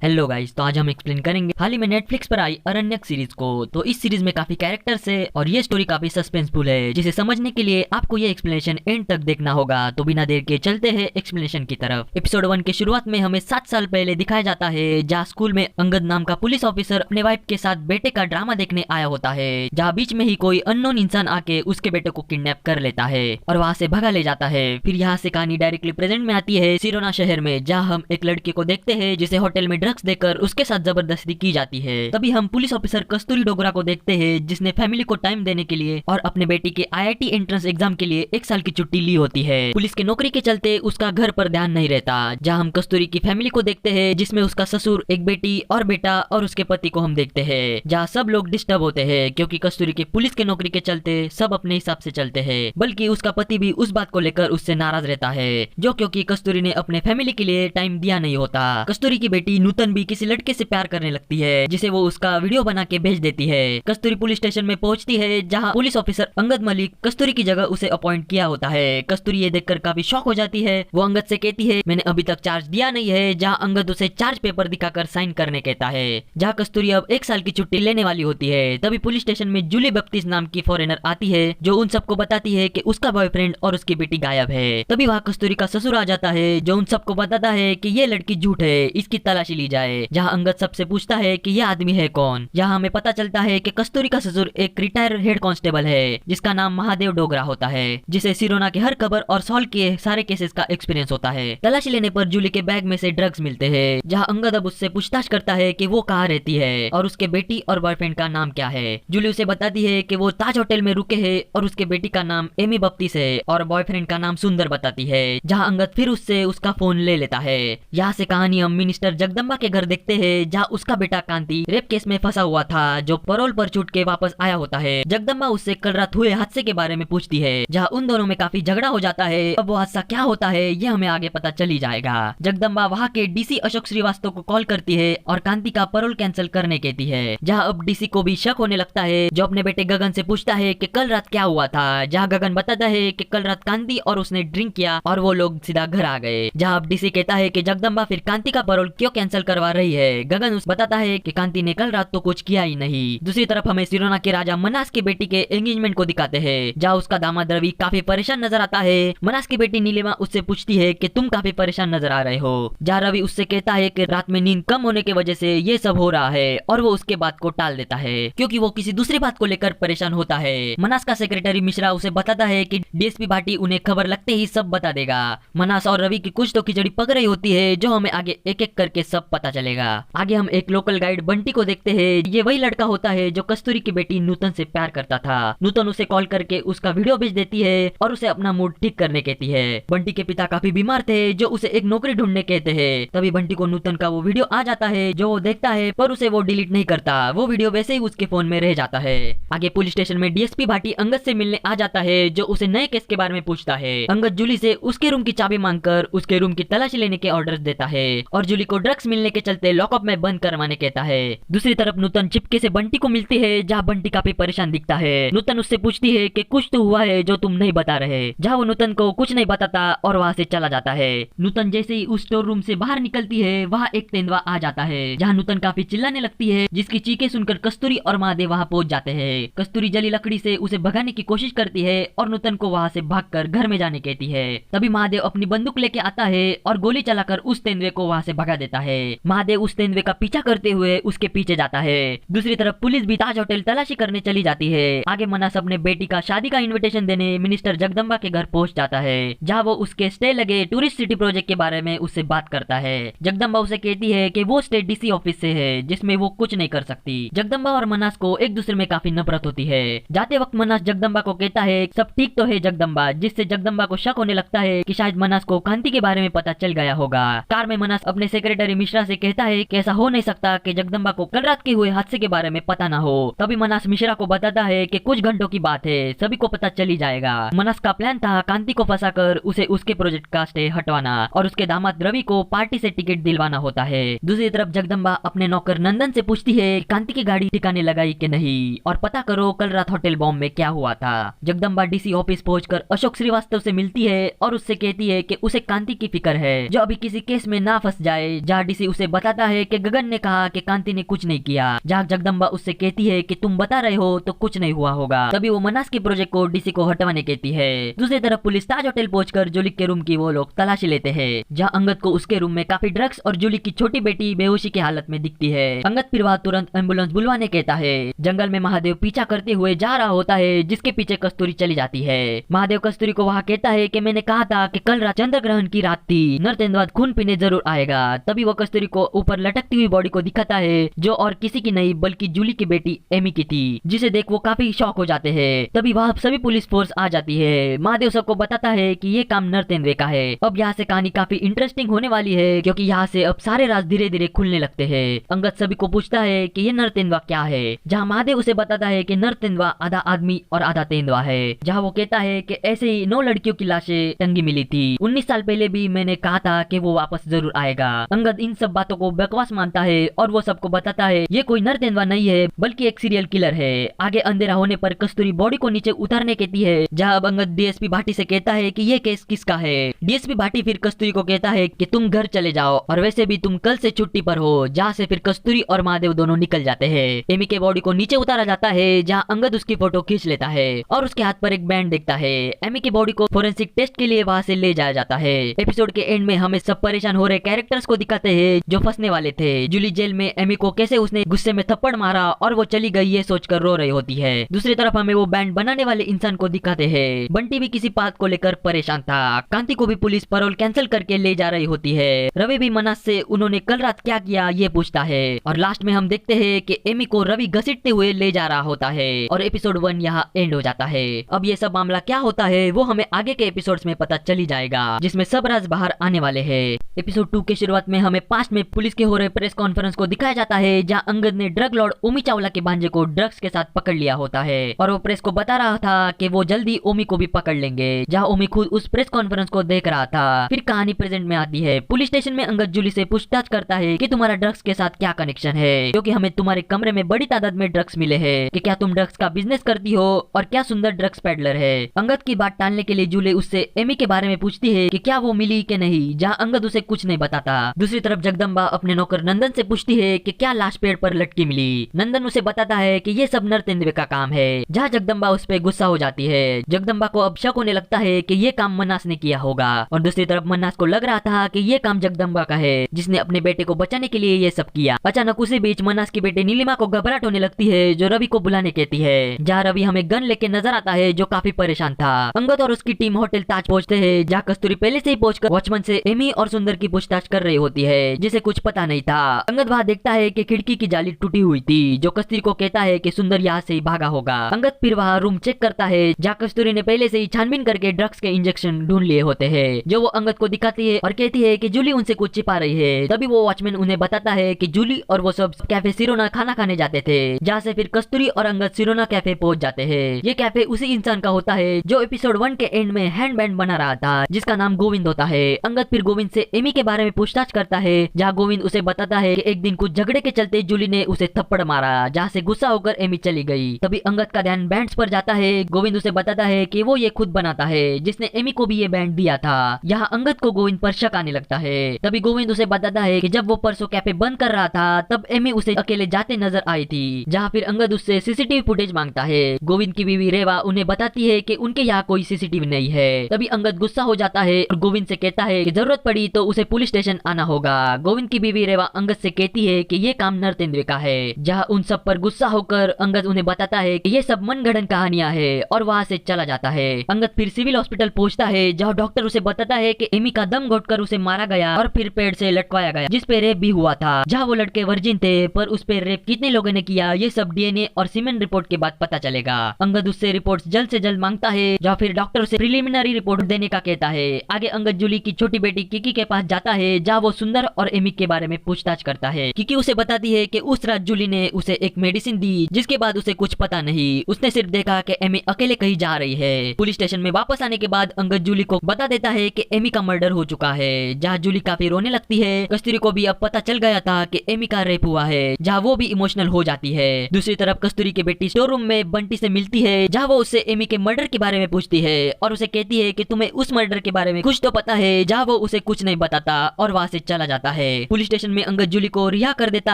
Hello guys, तो आज हम एक्सप्लेन करेंगे हाल ही में नेटफ्लिक्स पर आई अरण्यक सीरीज को। तो इस सीरीज में काफी कैरेक्टर्स है और ये स्टोरी काफी सस्पेंसफुल है, जिसे समझने के लिए आपको ये एक्सप्लेनेशन एंड तक देखना होगा। तो बिना देर के चलते हैं एक्सप्लेनेशन की तरफ। एपिसोड 1 के शुरुआत में हमें 7 साल पहले दिखाया जाता है, जहाँ स्कूल में अंगद नाम का पुलिस ऑफिसर अपने वाइफ के साथ बेटे का ड्रामा देखने आया होता है, जहाँ बीच में ही कोई अननोन इंसान आके उसके बेटे को किडनैप कर लेता है और वहाँ से भगा ले जाता है। फिर यहाँ से कहानी डायरेक्टली प्रेजेंट में आती है सिरोना शहर में, जहाँ हम एक लड़के को देखते हैं जिसे होटल में ड्रग्स देकर उसके साथ जबरदस्ती की जाती है। तभी हम पुलिस ऑफिसर कस्तूरी डोगरा को देखते हैं, जिसने फैमिली को टाइम देने के लिए और अपने बेटी के आईआईटी एंट्रेंस एग्जाम के लिए 1 साल की छुट्टी ली होती है। पुलिस की नौकरी के चलते उसका घर पर ध्यान नहीं रहता। जहाँ हम कस्तूरी की फैमिली को देखते हैं, जिसमें उसका ससुर, एक बेटी और बेटा और उसके पति को हम देखते हैं। जहाँ सब लोग डिस्टर्ब होते हैं क्योंकि कस्तूरी के पुलिस के नौकरी के चलते सब अपने हिसाब से चलते हैं, बल्कि उसका पति भी उस बात को लेकर उससे नाराज रहता है, जो क्योंकि कस्तूरी ने अपने फैमिली के लिए टाइम दिया नहीं होता। कस्तूरी की बेटी नूतन भी किसी लड़के से प्यार करने लगती है, जिसे वो उसका वीडियो बना के भेज देती है। कस्तूरी पुलिस स्टेशन में पहुंचती है, जहां पुलिस ऑफिसर अंगद मलिक कस्तूरी की जगह उसे अपॉइंट किया होता है। कस्तूरी ये देखकर काफी शॉक हो जाती है। वो अंगद से कहती है, मैंने अभी तक चार्ज दिया नहीं है, जहां अंगद उसे चार्ज पेपर दिखाकर साइन करने कहता है। जहां कस्तूरी अब 1 साल की छुट्टी लेने वाली होती है, तभी पुलिस स्टेशन में जूली बप्तिस नाम की फॉरेनर आती है, जो उन सबको बताती है कि उसका बॉयफ्रेंड और उसकी बेटी गायब है। तभी वहाँ कस्तूरी का ससुर आ जाता है, जो उन सबको बताता है कि ये लड़की झूठ है, इसकी तलाशी ली जाए। जहाँ अंगद सबसे पूछता है कि यह आदमी है कौन। यहाँ हमें पता चलता है कि कस्तूरी का ससुर एक रिटायर हेड कांस्टेबल है, जिसका नाम महादेव डोगरा होता है, जिसे सिरोना के हर खबर और सॉल्व किए सारे केसेस का एक्सपीरियंस होता है। तलाशी लेने पर जूली के बैग में से ड्रग्स मिलते हैं। जहाँ अंगद अब उससे पूछताछ करता है कि वो कहाँ रहती है और उसके बेटी और बॉयफ्रेंड का नाम क्या है। जूली उसे बताती है कि वो ताज होटल में रुके हैं और उसके बेटी का नाम एमी बप्तिस है और बॉयफ्रेंड का नाम सुंदर बताती है। जहाँ अंगद फिर उससे उसका फोन ले लेता है। यहाँ से कहानी हम मिनिस्टर जगदम्बा के घर देखते हैं, जहाँ उसका बेटा कांति रेप केस में फंसा हुआ था, जो पैरोल पर छूट के वापस आया होता है। जगदम्बा उससे कल रात हुए हादसे के बारे में पूछती है, जहाँ उन दोनों में काफी झगड़ा हो जाता है। अब वो हादसा क्या होता है ये हमें आगे पता चली जाएगा। जगदम्बा वहाँ के डीसी अशोक श्रीवास्तव को कॉल करती है और कांति का पैरोल कैंसिल करने कहती है। जहाँ अब डीसी को भी शक होने लगता है, जो अपने बेटे गगन से पूछता है कि कल रात क्या हुआ था। जहाँ गगन बताता है कि कल रात कांति और उसने ड्रिंक किया और वो लोग सीधा घर आ गए। जहाँ अब डीसी कहता है कि जगदम्बा फिर कांति का पैरोल क्यों कैंसिल करवा रही है। गगन उस बताता है कि कांति ने कल रात तो कुछ किया ही नहीं। दूसरी तरफ हमें सिरोना के राजा मनास की बेटी के एंगेजमेंट को दिखाते हैं, जहाँ उसका दामाद रवि काफी परेशान नजर आता है। मनास की बेटी नीलिमा उससे पूछती है कि तुम काफी परेशान नजर आ रहे हो। जहाँ रवि उससे कहता है कि रात में नींद कम होने की वजह से ये सब हो रहा है और वो उसके बात को टाल देता है क्योंकि वो किसी दूसरी बात को लेकर परेशान होता है। मनास का सेक्रेटरी मिश्रा उसे बताता है कि डीएसपी भाटी उन्हें खबर लगते ही सब बता देगा। मनास और रवि की कुछ तो खिचड़ी पक रही होती है, जो हमें आगे एक एक करके सब पता चलेगा। आगे हम एक लोकल गाइड बंटी को देखते हैं। ये वही लड़का होता है जो कस्तूरी की बेटी नूतन से प्यार करता था। नूतन उसे कॉल करके उसका वीडियो भेज देती है और उसे अपना मूड ठीक करने कहती है। बंटी के पिता काफी बीमार थे, जो उसे एक नौकरी ढूंढने कहते हैं। तभी बंटी को नूतन का वो वीडियो आ जाता है, जो वो देखता है, पर उसे वो डिलीट नहीं करता। वो वीडियो वैसे ही उसके फोन में रह जाता है। आगे पुलिस स्टेशन में डीएसपी भाटी अंगद से मिलने आ जाता है, जो उसे नए केस के बारे में पूछता है। अंगद जूली से उसके रूम की चाबी मांगकर उसके रूम की तलाशी लेने के ऑर्डर्स देता है और जूली को ड्रग्स मिलने के चलते लॉकअप में बंद करवाने कहता है। दूसरी तरफ नूतन चिपके से बंटी को मिलती है, जहाँ बंटी काफी परेशान दिखता है। नूतन उससे पूछती है कि कुछ तो हुआ है जो तुम नहीं बता रहे। जहाँ वो नूतन को कुछ नहीं बताता और वहाँ से चला जाता है। नूतन जैसे ही उस स्टोर रूम से बाहर निकलती है, वहाँ एक तेंदुआ आ जाता है, जहाँ नूतन काफी चिल्लाने लगती है, जिसकी चीखें सुनकर कस्तूरी और महादेव वहाँ पहुंच जाते हैं। कस्तूरी जली लकड़ी से उसे भगाने की कोशिश करती है और नूतन को वहाँ से भागकर घर में जाने कहती है। तभी महादेव अपनी बंदूक लेके आता है और गोली चलाकर उस तेंदुए को वहाँ से भगा देता है। महादेव उस तेंदुए का पीछा करते हुए उसके पीछे जाता है। दूसरी तरफ पुलिस भी ताज होटल तलाशी करने चली जाती है। आगे मनास अपने बेटी का शादी का इन्विटेशन देने मिनिस्टर जगदम्बा के घर पहुंच जाता है, जहाँ वो उसके स्टे लगे टूरिस्ट सिटी प्रोजेक्ट के बारे में उससे बात करता है। जगदम्बा उसे कहती है कि वो स्टे डीसी ऑफिस से है, जिसमें वो कुछ नहीं कर सकती। जगदम्बा और मनास को एक दूसरे में काफी नफरत होती है। जाते वक्त मनास जगदम्बा को कहता है सब ठीक तो है जगदम्बा, जिससे जगदम्बा को शक होने लगता है कि शायद मनास को कांति के बारे में पता चल गया होगा। कार में मनास अपने सेक्रेटरी मिश्रा से कहता है कि ऐसा हो नहीं सकता कि जगदम्बा को कल रात के हुए हादसे के बारे में पता ना हो। तभी मनास मिश्रा को बताता है कि कुछ घंटों की बात है, सभी को पता चली जाएगा। मनास का प्लान था कांति को फंसाकर उसे उसके प्रोजेक्ट का स्टे हटवाना और उसके दामाद रवि को पार्टी से टिकट दिलवाना होता है। दूसरी तरफ जगदम्बा अपने नौकर नंदन से पूछती है कांति की गाड़ी ठिकाने लगाई कि नहीं और पता करो कल रात होटल बॉम्ब में क्या हुआ था। जगदम्बा डीसी ऑफिस पहुंचकर अशोक श्रीवास्तव से मिलती है और उससे कहती है कि उसे कांति की फिक्र है, जो अभी किसी केस में ना फंस जाए। जहाँ डीसी उसे बताता है कि गगन ने कहा कि कांति ने कुछ नहीं किया। जहाँ जगदम्बा उससे कहती है कि तुम बता रहे हो तो कुछ नहीं हुआ होगा। तभी वो मनास के प्रोजेक्ट को डीसी को हटवाने कहती है। दूसरी तरफ पुलिस ताज होटल पहुंचकर जूली के रूम की वो लोग तलाशी लेते हैं, जहाँ अंगद को उसके रूम में काफी ड्रग्स और जूली की छोटी बेटी बेहोशी की हालत में दिखती है। अंगद फिर वहाँ तुरंत एम्बुलेंस बुलवाने कहता है। जंगल में महादेव पीछा करते हुए जा रहा होता है, जिसके पीछे कस्तूरी चली जाती है। महादेव कस्तूरी को वहाँ कहता है कि मैंने कहा था कि कल रात चंद्र ग्रहण की रात थी, नरतेंद्र खून पीने जरूर आएगा। तभी वो कस्तूरी को ऊपर लटकती हुई बॉडी को दिखाता है, जो और किसी की नहीं बल्कि जूली की बेटी एमी की थी, जिसे देख वो काफी शॉक हो जाते हैं। तभी वहाँ सभी पुलिस फोर्स आ जाती है। महादेव सबको बताता है कि ये काम नरतेंद्र का है। अब यहाँ से कहानी काफी इंटरेस्टिंग होने वाली है, क्योंकि यहाँ से अब सारे राज धीरे धीरे खुलने लगते हैं। अंगद सभी को पूछता है कि ये नरतेंद्र क्या है, जहाँ महादेव उसे बताता है कि नरतेंद्र आधा आदमी और आधा तेंदुआ है। जहाँ वो कहता है कि ऐसे ही 9 लड़कियों की लाशें टंगी मिली थी, 19 साल पहले भी मैंने कहा था कि वो वापस जरूर आएगा। अंगद इन सब बातों को बकवास मानता है और वो सबको बताता है ये कोई नरतेंद्र नहीं है बल्कि एक सीरियल किलर है। आगे अंधेरा होने पर कस्तूरी बॉडी को नीचे उतारने कहती है, जहाँ अब अंगद डीएसपी भाटी से कहता है कि ये केस किसका है। डीएसपी भाटी फिर कस्तूरी को कहता है कि तुम घर चले जाओ और वैसे भी तुम कल से छुट्टी पर हो। जहाँ से फिर कस्तूरी और महादेव दोनों निकल जाते हैं। एमी के बॉडी को नीचे उतारा जाता है, जहाँ अंगद उसकी फोटो खींच लेता है और उसके हाथ पर एक बैंड दिखता है। एमी की बॉडी को फोरेंसिक टेस्ट के लिए वहाँ से ले जाया जाता है। एपिसोड के एंड में हमें सब परेशान हो रहे कैरेक्टर्स को दिखाते हैं जो फंसने वाले थे। जूली जेल में एमी को कैसे उसने गुस्से में थप्पड़ मारा और वो चली गई ये सोचकर रो रही होती है। दूसरी तरफ हमें वो बैंड बनाने वाले इंसान को दिखाते हैं। बंटी भी किसी बात को लेकर परेशान था। कांति को भी पुलिस पैरोल कैंसिल करके ले जा रही होती है। रवि भी मनास से उन्होंने कल रात क्या किया ये पूछता है और लास्ट में हम देखते हैं कि एमी को रवि घसीटते हुए ले जा रहा होता है और एपिसोड 1 यहाँ एंड हो जाता है। अब ये सब मामला क्या होता है वो हमें आगे के एपिसोड्स में पता चली जाएगा, जिसमें सब राज बाहर आने वाले हैं। एपिसोड 2 के शुरुआत में हमें पास्ट में पुलिस के हो रहे प्रेस कॉन्फ्रेंस को दिखाया जाता है, जहां अंगद ने ड्रग लॉर्ड ओमी चावला के भांजे को ड्रग्स के साथ पकड़ लिया होता है और वो प्रेस को बता रहा था कि वो जल्दी ओमी को भी पकड़ लेंगे। जहां ओमी खुद उस प्रेस कॉन्फ्रेंस को देख रहा था। फिर कहानी प्रेजेंट में आती है। पुलिस स्टेशन में अंगद जूली से पूछताछ करता है कि तुम्हारा ड्रग्स के साथ क्या कनेक्शन है, क्योंकि हमें तुम्हारे कमरे में बड़ी तादाद में ड्रग्स मिले हैं, कि क्या तुम ड्रग्स का बिजनेस करती हो और क्या सुंदर ड्रग्स पेडलर है। अंगद की बात टालने के लिए जूली उससे एमी के बारे में पूछती है कि क्या वो मिली कि नहीं, जहाँ अंगद उसे कुछ नहीं बताता। दूसरी तरफ जगदम्बा अपने नौकर नंदन से पूछती है कि क्या लाश पेड़ पर लटकी मिली। नंदन उसे बताता है कि ये सब नरतेंद्र का काम है, जहाँ जगदम्बा उस पर गुस्सा हो जाती है। जगदम्बा को अब शक होने लगता है कि ये काम मन्नास ने किया होगा और दूसरी तरफ मन्नास को लग रहा था कि ये काम जगदम्बा का है, जिसने अपने बेटे को बचाने के लिए ये सब किया। अचानक उसी बीच मन्नास की बेटी नीलिमा को घबराहट होने लगती है, जो रवि को बुलाने कहती है। जहाँ रवि हमें गन लेके नजर आता है, जो काफी परेशान था। अंगद और उसकी टीम होटल ताज पहुंचते हैं, जहाँ कस्तूरी पहले से ही पहुंचकर वॉचमैन से एमी और सुंदर की पूछताछ कर रही होती है, जिसे कुछ पता नहीं था। अंगद वहाँ देखता है कि खिड़की की जाली टूटी हुई थी, जो कस्तूरी को कहता है कि सुंदर यहाँ से ही भागा होगा। अंगद फिर वहाँ रूम चेक करता है, जहाँ कस्तूरी ने पहले से ही छानबीन करके ड्रग्स के इंजेक्शन ढूंढ लिए होते हैं, जो वो अंगद को दिखाती है और कहती है कि जूली उनसे कुछ छिपा रही है। तभी वो वॉचमैन उन्हें बताता है कि जूली और वो सब कैफे सिरोना खाना खाने जाते थे, जहाँ से फिर कस्तूरी और अंगद सिरोना कैफे पहुंच जाते हैं। ये कैफे उसी इंसान का होता है जो एपिसोड 1 के एंड में हैंड बैंड बना रहा था, जिसका नाम गोविंद होता है। अंगद फिर गोविंद से एमी के बारे में पूछताछ करता है, जहाँ गोविंद उसे बताता है कि एक दिन कुछ झगड़े के चलते जूली ने उसे थप्पड़ मारा, जहाँ से गुस्सा होकर एमी चली गई। तभी अंगद का ध्यान बैंड्स पर जाता है। गोविंद उसे बताता है कि वो ये खुद बनाता है, जिसने एमी को भी ये बैंड दिया था। यहाँ अंगद को गोविंद पर शक आने लगता है। तभी गोविंद उसे बताता है कि जब वो परसों कैफे बंद कर रहा था, तब एमी उसे अकेले जाते नजर आई थी। जहाँ फिर अंगद उससे सीसीटीवी फुटेज मांगता है। गोविंद की बीवी रेवा उन्हें बताती है कि उनके यहाँ कोई सीसीटीवी नहीं है। तभी अंगद गुस्सा हो जाता है और गोविंद से कहता है कि जरूरत पड़ी तो उसे पुलिस स्टेशन आना होगा। गोविंद की बीवी रेवा अंगद से कहती है कि ये काम नरतेंद्र का है। जहाँ उन सब पर गुस्सा होकर अंगद उन्हें बताता है कि ये सब मनगढ़ंत कहानियां है और वहाँ से चला जाता है। अंगद फिर सिविल हॉस्पिटल पहुंचता है, जहाँ डॉक्टर उसे बताता है कि एमी का दम घोटकर उसे मारा गया और फिर पेड़ से लटकाया गया, जिस पे रेप भी हुआ था। जहाँ वो लड़के वर्जिन थे, पर उस पे रेप कितने लोगों ने किया ये सब डीएनए और सीमेन रिपोर्ट के बाद पता चलेगा। अंगद उससे रिपोर्ट्स जल्द से जल्द मांगता है, जहाँ फिर डॉक्टर उसे प्रिलिमिनरी रिपोर्ट देने का कहता है। आगे अंगद जूली की छोटी बेटी किकी के पास जाता है, जहाँ वो सुंदर और एमी के बारे में पूछताछ करता है। किकी उसे बताती है कि उस रात जूली ने उसे एक मेडिसिन दी, जिसके बाद उसे कुछ पता नहीं। उसने सिर्फ देखा कि एमी अकेले कहीं जा रही है। पुलिस स्टेशन में वापस आने के बाद अंगद जूली को बता देता है कि एमी का मर्डर हो चुका है, जहाँ जूली काफी रोने लगती है। कस्तूरी को भी अब पता चल गया था कि एमी का रेप हुआ है, जहाँ वो भी इमोशनल हो जाती है। दूसरी तरफ कस्तूरी की बेटी स्टोर रूम में बंटी से मिलती है, जहाँ वो उससे एमी के मर्डर के बारे में पूछती है और उसे कहती है कि तुम्हें उस मर्डर के बारे में कुछ तो पता है, जहाँ वो उसे कुछ नहीं बताता और वहाँ से चला जाता है। पुलिस स्टेशन में अंगद जूली को रिहा कर देता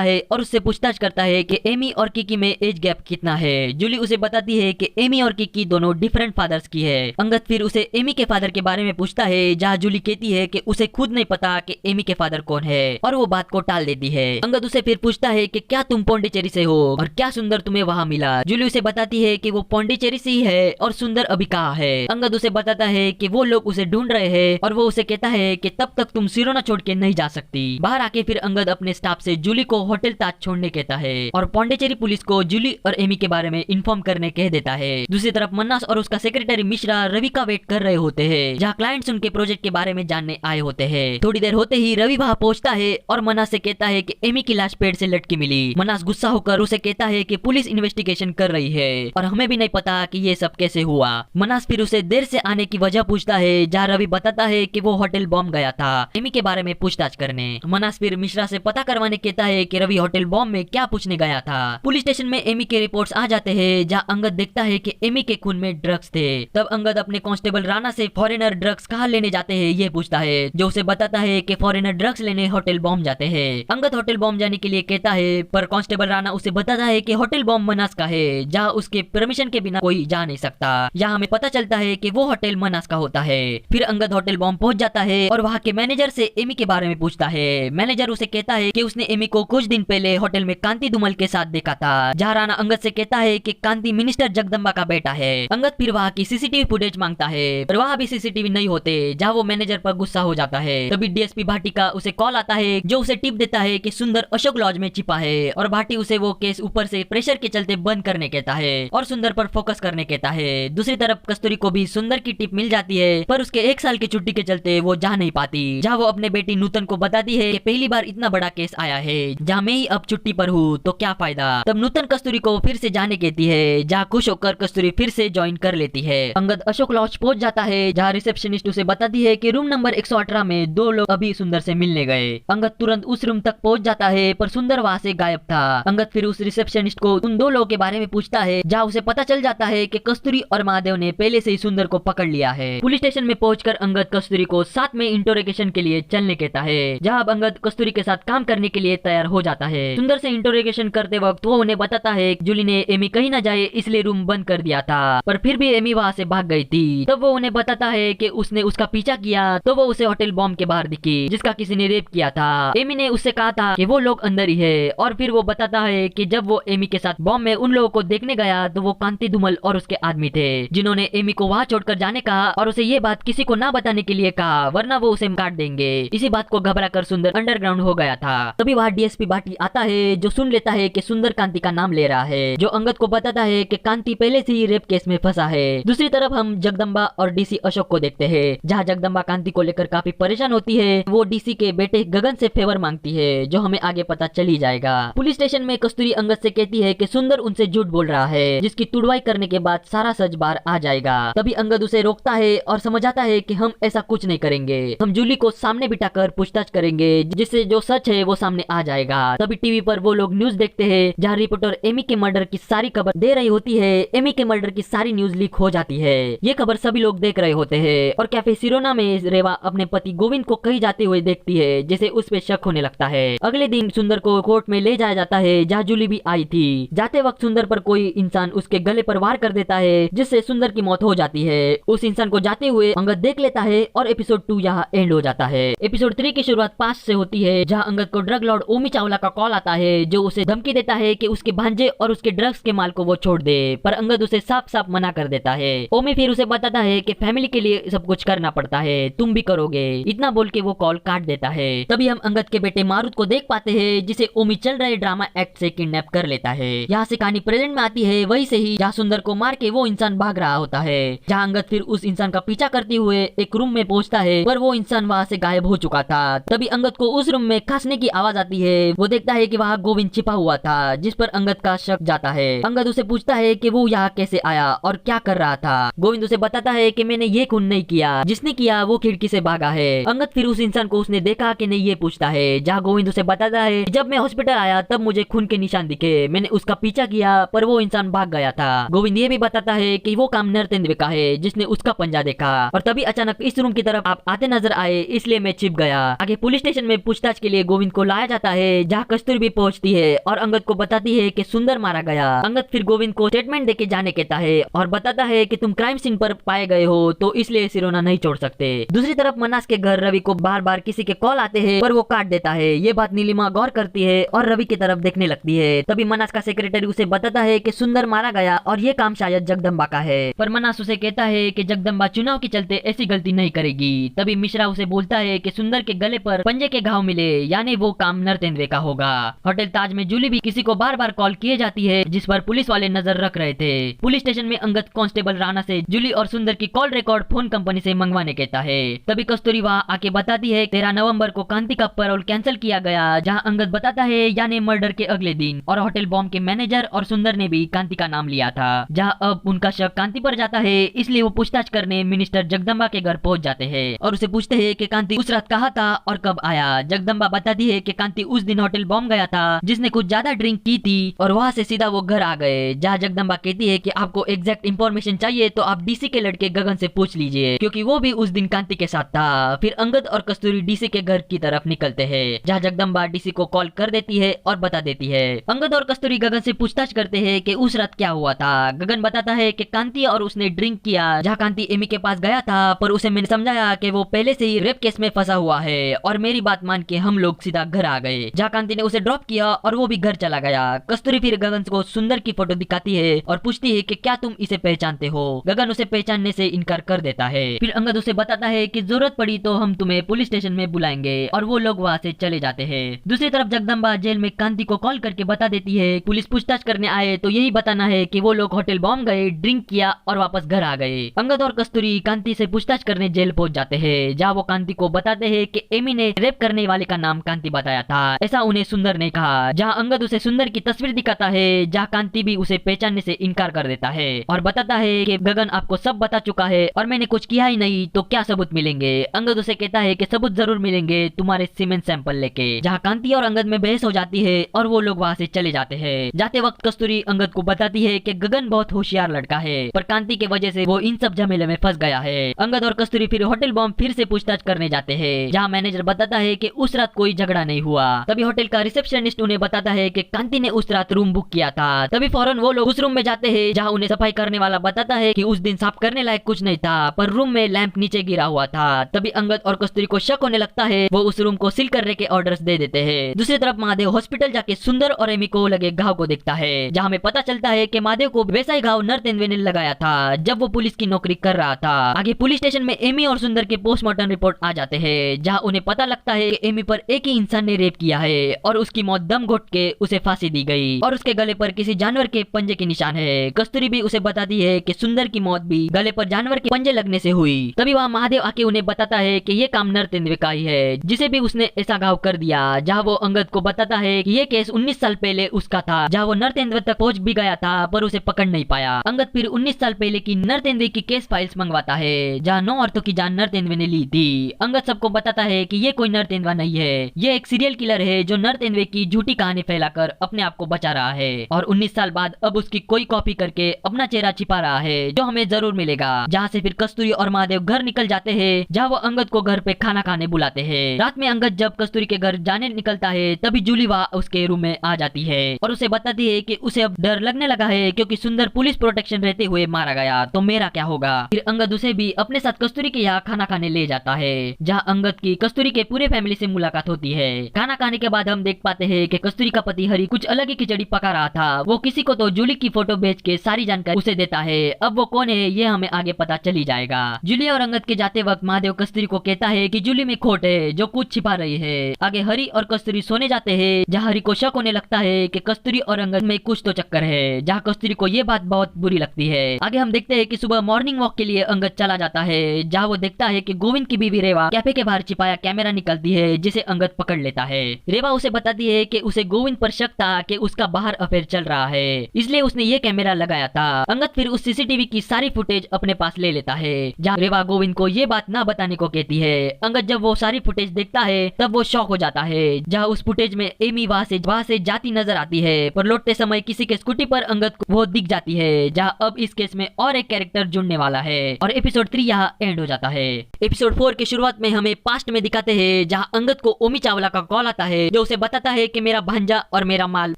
है और उससे पूछताछ करता है कि एमी और किकी में एज गैप कितना है। जूली उसे बताती है कि एमी और किकी दोनों डिफरेंट फादर्स की है। अंगद फिर उसे एमी के फादर के बारे में पूछता है, जहाँ जूली कहती है कि उसे खुद नहीं पता कि एमी के फादर कौन है और वो बात को टाल देती है। अंगद उसे फिर पूछता है कि क्या तुम पौंडीचेरी से हो और क्या सुंदर तुम्हें वहाँ मिला। जूली उसे बताती है कि वो पौंडीचेरी से ही है और सुंदर अभी कहाँ है। अंगद उसे बताता है कि वो लोग उसे ढूंढ रहे हैं और वो उसे कहता है कि तब तक तुम सिरोना छोड़ के नहीं जा सकती। बाहर आके फिर अंगद अपने स्टाफ से जूली को होटल ताज छोड़ने कहता है और पौंडीचेरी पुलिस को जूली और एमी के बारे में इन्फॉर्म करने कह देता है। दूसरी तरफ मन्नास और उसका सेक्रेटरी मिश्रा रवि का वेट कर रहे होते हैं, जहाँ क्लाइंट्स उनके प्रोजेक्ट के बारे में जानने आए होते हैं। थोड़ी देर होते ही रवि वहाँ पहुँचता है और मन्नास से कहता है कि एमी की लाश पेड़ से लटकी मिली। मन्नास गुस्सा होकर उसे कहता है कि पुलिस इन्वेस्टिगेशन कर रही है और हमें भी नहीं पता कि ये सब कैसे हुआ। मन्नास फिर उसे देर से आने की वजह पूछता है, जहाँ रवि बताता है कि वो होटल बॉम्ब गया था एमी के बारे में पूछताछ करने। मन्नास फिर मिश्रा से पता करवाने कहता है कि रवि होटल बॉम्ब में क्या पूछने गया था। पुलिस स्टेशन में एमी के रिपोर्ट्स आ जाते हैं, जहाँ अंगद देखता है कि एमी के खून में ड्रग्स थे। तब अंगद अपने कांस्टेबल राणा से फॉरेनर ड्रग्स कहाँ लेने जाते हैं ये पूछता है, जो उसे बताता है कि फॉरेनर ड्रग्स लेने होटल बॉम्ब जाते हैं। अंगद होटल बॉम्ब जाने के लिए कहता है, पर कांस्टेबल राणा उसे बताता है कि होटल बॉम्ब मन्नास का है, जहाँ उसके परमिशन के बिना कोई जा नहीं सकता। यहाँ हमें पता चलता है कि वो होटल मन्नास का होता है। फिर अंगद होटल बॉम्ब पहुंच जाता है और वहाँ के मैनेजर से एमी के बारे में पूछता है। मैनेजर उसे कहता है कि उसने एमी को कुछ दिन पहले होटल में कांति धूमल के साथ देखा था, जहाँ राणा अंगद से कहता है कि कांति मिनिस्टर जगदम्बा का बेटा है। अंगद फिर वहाँ की सीसीटीवी फुटेज मांगता है, पर वहाँ भी सीसीटीवी नहीं होते, जहाँ वो मैनेजर पर गुस्सा हो जाता है। तभी डीएसपी भाटी का उसे कॉल आता है, जो उसे टिप देता है कि सुंदर अशोक लॉज में छिपा है और भाटी उसे वो केस ऊपर से प्रेशर के चलते बंद करने कहता है और सुंदर पर फोकस करने कहता है। दूसरी तरफ कस्तूरी को भी सुंदर की टिप मिल जाती है, पर उसके 1 साल की छुट्टी के चलते वो जा नहीं पाती, जहाँ वो अपने बेटी नूतन को बताती है कि पहली बार इतना बड़ा केस आया है, जहाँ मैं ही अब छुट्टी पर हूँ तो क्या फायदा। तब नूतन कस्तूरी को फिर से जाने कहती है, जहाँ खुश होकर कस्तूरी फिर से ज्वाइन कर लेती है। अंगद अशोक लॉज पहुंच जाता है, जहाँ रिसेप्शनिस्ट उसे बताती है कि रूम नंबर 118 में 2 लोग अभी सुंदर से मिलने गए। अंगद तुरंत उस रूम तक पहुंच जाता है, पर सुंदर वहाँ से गायब था। अंगद फिर उस रिसेप्शनिस्ट को उन 2 लोगों के बारे में पूछता है, जहाँ उसे पता चल जाता है कि कस्तूरी और महादेव ने पहले से ही सुंदर को पकड़ लिया है। पुलिस स्टेशन में पहुंचकर अंगद कस्तूरी को साथ में इंटरोगेशन के लिए चलने कहता है, जहाँ अब अंगद कस्तूरी के साथ काम करने के लिए तैयार हो जाता है। सुंदर से इंटरोगेशन करते वक्त वो उन्हें बताता है कि जूली ने एमी कहीं न जाए इसलिए रूम बंद कर दिया था, पर फिर भी एमी वहाँ से भाग गई थी। तब वो उन्हें बताता है कि उसने उसका पीछा किया तो वो उसे होटल बॉम्ब के बाहर दिखी, जिसका किसी ने रेप किया था। एमी ने उससे कहा था कि वो लोग अंदर ही है, और फिर वो बताता है कि जब वो एमी के साथ बॉम्ब में उन लोगों को देखने गया तो वो कांति धूमल और उसके आदमी थे, जिन्होंने एमी को वहाँ छोड़कर जाने कहा और उसे ये बात किसी को ना बताने के लिए कहा, वरना वो उसे काट देंगे। इसी बात को घबराकर सुंदर अंडरग्राउंड हो गया था। तभी वहाँ डीएसपी भाटी आता है, जो सुन लेता है कि सुंदर कांति का नाम ले रहा है, जो अंगद को बताता है कि कांति पहले से ही रेप केस में फंसा है। दूसरी तरफ हम जगदम्बा और डीसी अशोक को देखते हैं, जहाँ जगदम्बा कांति को लेकर काफी परेशान होती है। वो डीसी के बेटे गगन से फेवर मांगती है, जो हमें आगे पता चल ही जाएगा। पुलिस स्टेशन में कस्तूरी अंगद से कहती है कि सुंदर उनसे झूठ बोल रहा है, जिसकी तुड़वाई करने के बाद सारा सच बाहर आ जाएगा। तभी अंगद उसे रोकता है और समझाता है कि हम ऐसा कुछ नहीं करेंगे, हम जूली को सामने बिठाकर पूछताछ करेंगे, जिससे जो सच है वो सामने आ जाएगा। तभी टीवी पर वो लोग न्यूज देखते हैं, जहाँ रिपोर्टर एमी के मर्डर की सारी खबर दे रही होती है। एमी के मर्डर की सारी न्यूज लीक हो जाती है। ये खबर सभी लोग देख रहे होते हैं और कैफे सिरोना में रेवा अपने पति गोविंद को कहीं जाते हुए देखती है, जिसे उस पे शक होने लगता है। अगले दिन सुंदर को कोर्ट में ले जाया जाता है, जहाँ जूली भी आई थी। जाते वक्त सुंदर पर कोई इंसान उसके गले पर वार कर देता है, जिससे सुंदर की मौत हो जाती है। उस इंसान को जाते हुए अंगद देख लेता है और एपिसोड 2 यहाँ एंड हो जाता है। एपिसोड 3 की शुरुआत 5 से होती है, जहाँ अंगद को ड्रग लॉर्ड ओमी चावला का कॉल आता है, जो उसे धमकी देता है कि उसके भांजे और उसके ड्रग्स के माल को वो छोड़ दे, पर अंगद उसे साफ साफ मना कर देता है। ओमी फिर उसे बताता है कि फैमिली के लिए सब कुछ करना पड़ता है, तुम भी करोगे, इतना बोल के वो कॉल काट देता है। तभी हम अंगद के बेटे मारुत को देख पाते हैं, जिसे ओमी चल रहे ड्रामा एक्ट से किडनैप कर लेता है। यहाँ से कहानी प्रेजेंट में आती है, वही से ही जहाँ सुंदर को मार के वो इंसान भाग रहा होता है, जहाँ अंगद फिर उस इंसान का पीछा करते हुए एक रूम में पहुंचता है, पर वो इंसान वहाँ से गायब हो चुका था। तभी अंगद को उस रूम में खांसने की आवाज आती है। वो देखता है कि वहाँ गोविंद छिपा हुआ था, जिस पर अंगद का शक जाता है। अंगद उसे पूछता है कि वो यहाँ कैसे आया और क्या कर रहा था। गोविंद उसे बताता है कि मैंने ये खून नहीं किया, जिसने किया वो खिड़की से भागा है। अंगद फिर उस इंसान को उसने देखा कि नहीं ये पूछता है, जहाँ गोविंद उसे बताता है जब मैं हॉस्पिटल आया तब मुझे खून के निशान दिखे, मैंने उसका पीछा किया पर वो इंसान भाग गया था। गोविंद ये भी बताता है कि वो काम नरतेंद्र का है, जिसने उसका पंजा देखा, और तभी अचानक इस रूम की तरफ आप आते नजर आए, इसलिए मैं छिप गया। आगे पुलिस स्टेशन में पूछताछ के लिए गोविंद को लाया जाता है, जहाँ कस्तूरी भी पहुंचती है और अंगद को बताती है कि सुंदर मारा गया। अंगद फिर गोविंद को स्टेटमेंट देके जाने कहता है और बताता है कि तुम क्राइम सीन पर पाए गए हो तो इसलिए सिरोना नहीं छोड़ सकते। दूसरी तरफ मनास के घर रवि को बार बार किसी के कॉल आते हैं पर वो काट देता है। ये बात नीलिमा गौर करती है और रवि की तरफ देखने लगती है। तभी मनास का सेक्रेटरी उसे बताता है कि सुंदर मारा गया और ये काम शायद जगदम्बा का है, पर मनास उसे कहता है कि जगदम्बा चुनाव के चलते ऐसी गलती नहीं करेगी। तभी मिश्रा उसे बोलता है कि सुंदर के गले पर पंजे के घाव मिले, यानी वो काम नरतेंद्रे का होगा। होटल ताज में जूली भी किसी को बार बार कॉल किए जाती है, जिस पर पुलिस वाले नजर रख रहे थे। पुलिस स्टेशन में अंगद कांस्टेबल राणा से जूली और सुंदर की कॉल रिकॉर्ड फोन कंपनी से मंगवाने कहता है। तभी कस्तूरी वहाँ आके बताती है 13 नवंबर को कांति का पैरोल कैंसिल किया गया, जहाँ अंगद बताता है यानी मर्डर के अगले दिन, और होटल बॉम्ब के मैनेजर और सुंदर ने भी कांति का नाम लिया था। जहाँ अब उनका शक कांति पर जाता है, इसलिए वो पूछताछ करने मिनिस्टर जगदम्बा के घर पहुंच जाते हैं और उसे पूछते हैं कि कांति उस रात कहाँ था और कब आया। जगदम्बा बताती है कि कांति उस दिन होटल बॉम्ब गया था, जिसने कुछ ज्यादा ड्रिंक की थी और वहाँ से सीधा वो घर आ गए। जहाँ जगदम्बा कहती है कि आपको एग्जैक्ट इंफॉर्मेशन चाहिए तो आप डीसी के लड़के गगन से पूछ लीजिए, क्योंकि वो भी उस दिन कांति के साथ था। फिर अंगद और कस्तूरी डीसी के घर की तरफ निकलते हैं, जहाँ जगदम्बा डीसी को कॉल कर देती है और बता देती है। अंगद और कस्तूरी गगन से पूछताछ करते हैं कि उस रात क्या हुआ था। गगन बताता है कि कांति और उसने ड्रिंक किया, जहाँ कांति एमी के पास गया था, पर उसे मैंने समझाया कि वो पहले से ही रेप केस में फंसा हुआ है और मेरी बात मान के हम लोग सीधा घर आ गए, जहाँ कांति ने उसे ड्रॉप किया और वो भी घर चला गया। कस्तूरी फिर गगन को सुंदर की फोटो दिखाती है और पूछती है कि क्या तुम इसे पहचानते हो। गगन उसे पहचानने से इनकार कर देता है। फिर अंगद उसे बताता है कि जरूरत पड़ी तो हम तुम्हें पुलिस स्टेशन में बुलाएंगे, और वो लोग वहाँ से चले जाते हैं। दूसरी तरफ जगदम्बा जेल में कांति को कॉल करके बता देती है पुलिस पूछताछ करने आए तो यही बताना है कि वो लोग होटल बॉम्ब गए, ड्रिंक किया और वापस घर आ गए। अंगद और कस्तूरी कांति से पूछताछ करने जेल पहुंच जाते हैं, जहाँ वो कांति को बताते हैं कि एमी ने रेप करने वाले का नाम कांति बताया था, ऐसा उन्हें सुंदर ने कहा। जहाँ अंगद उसे सुंदर की तस्वीर दिखाता है, जहाँ कांति भी उसे पहचानने से इनकार कर देता है और बताता है कि गगन आपको सब बता चुका है और मैंने कुछ किया ही नहीं, तो क्या सबूत मिलेंगे। अंगद उसे कहता है कि सबूत जरूर मिलेंगे, तुम्हारे सीमेंट सैंपल लेके। जहाँ कांति और अंगद में बहस हो जाती है और वो लोग वहाँ से चले जाते हैं। जाते वक्त कस्तूरी अंगद को बताती है कि गगन बहुत होशियार लड़का है, पर कांति के वजह से वो इन सब झमेले में फंस गया है। अंगद और कस्तूरी फिर होटल बॉम्ब फिर से पूछताछ करने जाते हैं, जहाँ मैनेजर बताता है कि उस रात कोई झगड़ा नहीं हुआ। तभी होटल का रिसेप्शनिस्ट उन्हें बताता है कि कांति ने उस रात रूम बुक किया था। तभी फौरन वो लोग उस रूम में जाते हैं, जहाँ उन्हें सफाई करने वाला बताता है कि उस दिन साफ करने लायक कुछ नहीं था, पर रूम में लैंप नीचे गिरा हुआ था। तभी अंगद और कस्तूरी को शक होने लगता है, वो उस रूम को सील करने के ऑर्डर्स दे देते हैं। दूसरी तरफ महादेव हॉस्पिटल जाके सुंदर और एमी को लगे घाव को देखता है, जहाँ हमें पता चलता है कि महादेव को वैसा ही घाव नरतेंद्रे ने लगाया था जब वो पुलिस की नौकरी कर रहा था। आगे पुलिस स्टेशन में एमी और सुंदर के पोस्टमार्टम रिपोर्ट आ जाते हैं, जहाँ उन्हें पता लगता है कि एमी पर एक ही इंसान ने रेप किया है और उसकी मौत दम घोट के उसे फांसी दी गई और उसके गले पर किसी जानवर के पंजे के निशान है। कस्तूरी भी उसे बताती है कि सुंदर की मौत भी गले पर जानवर के पंजे लगने से हुई। तभी वहाँ महादेव आके उन्हें बताता है कि ये काम नरतेंद्रे का ही है, जिसे भी उसने ऐसा घाव कर दिया। जहाँ वो अंगद को बताता है कि ये केस 19 साल पहले उसका था, जहाँ वो नरतेंद्रे तक पहुँच भी गया था पर उसे पकड़ नहीं पाया। अंगद फिर 19 साल पहले की नरतेंद्रे की केस फाइल्स मंगवाता है, जहाँ 9 औरतों की जान नरतेंद्रे ने ली थी। अंगद सबको बताता है कि ये कोई नरतेंद्रा नहीं है, ये एक सीरियल किलर है जो नरतेंद्रे की झूठी कहानी फैलाकर अपने आप को बचा रहा है और 19 साल बाद अब उसकी कोई कॉपी करके अपना चेहरा छिपा रहा है, जो हमें जरूर मिलेगा। जहाँ से फिर कस्तूरी और महादेव घर निकल जाते हैं, जहाँ वो अंगद को घर पे खाना खाने बुलाते हैं। रात में अंगद जब कस्तूरी के घर जाने निकलता है, तभी जूली वहाँ उसके रूम में आ जाती है और उसे बताती है कि उसे अब डर लगने लगा है, क्योंकि सुंदर पुलिस प्रोटेक्शन रहते हुए मारा गया, तो मेरा क्या होगा। फिर अंगद उसे भी अपने साथ कस्तूरी के यहाँ खाना खाने ले जाता है, जहाँ अंगद की कस्तूरी के पूरे फैमिली से मुलाकात होती है। खाना खाने के बाद हम देख पाते हैं कि कस्तूरी का पति हरी कुछ अलग ही खिचड़ी पका रहा था। वो किसी को तो जूली की फोटो भेज के सारी जानकारी उसे देता है। अब वो कौन है ये हमें आगे पता चली जाएगा। जूली और अंगद के जाते वक्त महादेव कस्तूरी को कहता है कि जूली में खोट है, जो कुछ छिपा रही है। आगे हरी और कस्तूरी सोने जाते हैं, जहाँ हरी को शक होने लगता है कि कस्तूरी और अंगद में कुछ तो चक्कर है, जहाँ कस्तूरी को ये बात बहुत बुरी लगती है। आगे हम देखते हैं कि सुबह मॉर्निंग वॉक के लिए अंगद चला जाता है, जहाँ वो देखता है कि गोविंद की बीवी रेवा कैफे के बाहर छिपाया कैमरा निकलती है, जिसे अंगद पकड़ लेता है। रेवा उसे बताती है कि उसे गोविंद पर शक था कि उसका बाहर अफेयर चल रहा है, इसलिए उसने ये कैमरा लगाया था। अंगद फिर उस सीसीटीवी की सारी फुटेज अपने पास ले लेता है, जहाँ रेवा गोविंद को ये बात ना बताने को कहती है। अंगद जब वो सारी फुटेज देखता है तब वो शॉक हो जाता है, जहाँ उस फुटेज में एमी वहाँ से जाती नजर आती है, पर लौटते समय किसी के स्कूटी पर अंगद को वो दिख जाती है, जहाँ अब इस केस में और एक कैरेक्टर जुड़ने वाला है और एपिसोड 3 यहाँ एंड हो जाता है। एपिसोड 4 की शुरुआत में हमें पास्ट में दिखाते हैं, है जहाँ अंगद को ओमी चावला का कॉल आता है जो उसे बताता है कि मेरा भांजा और मेरा माल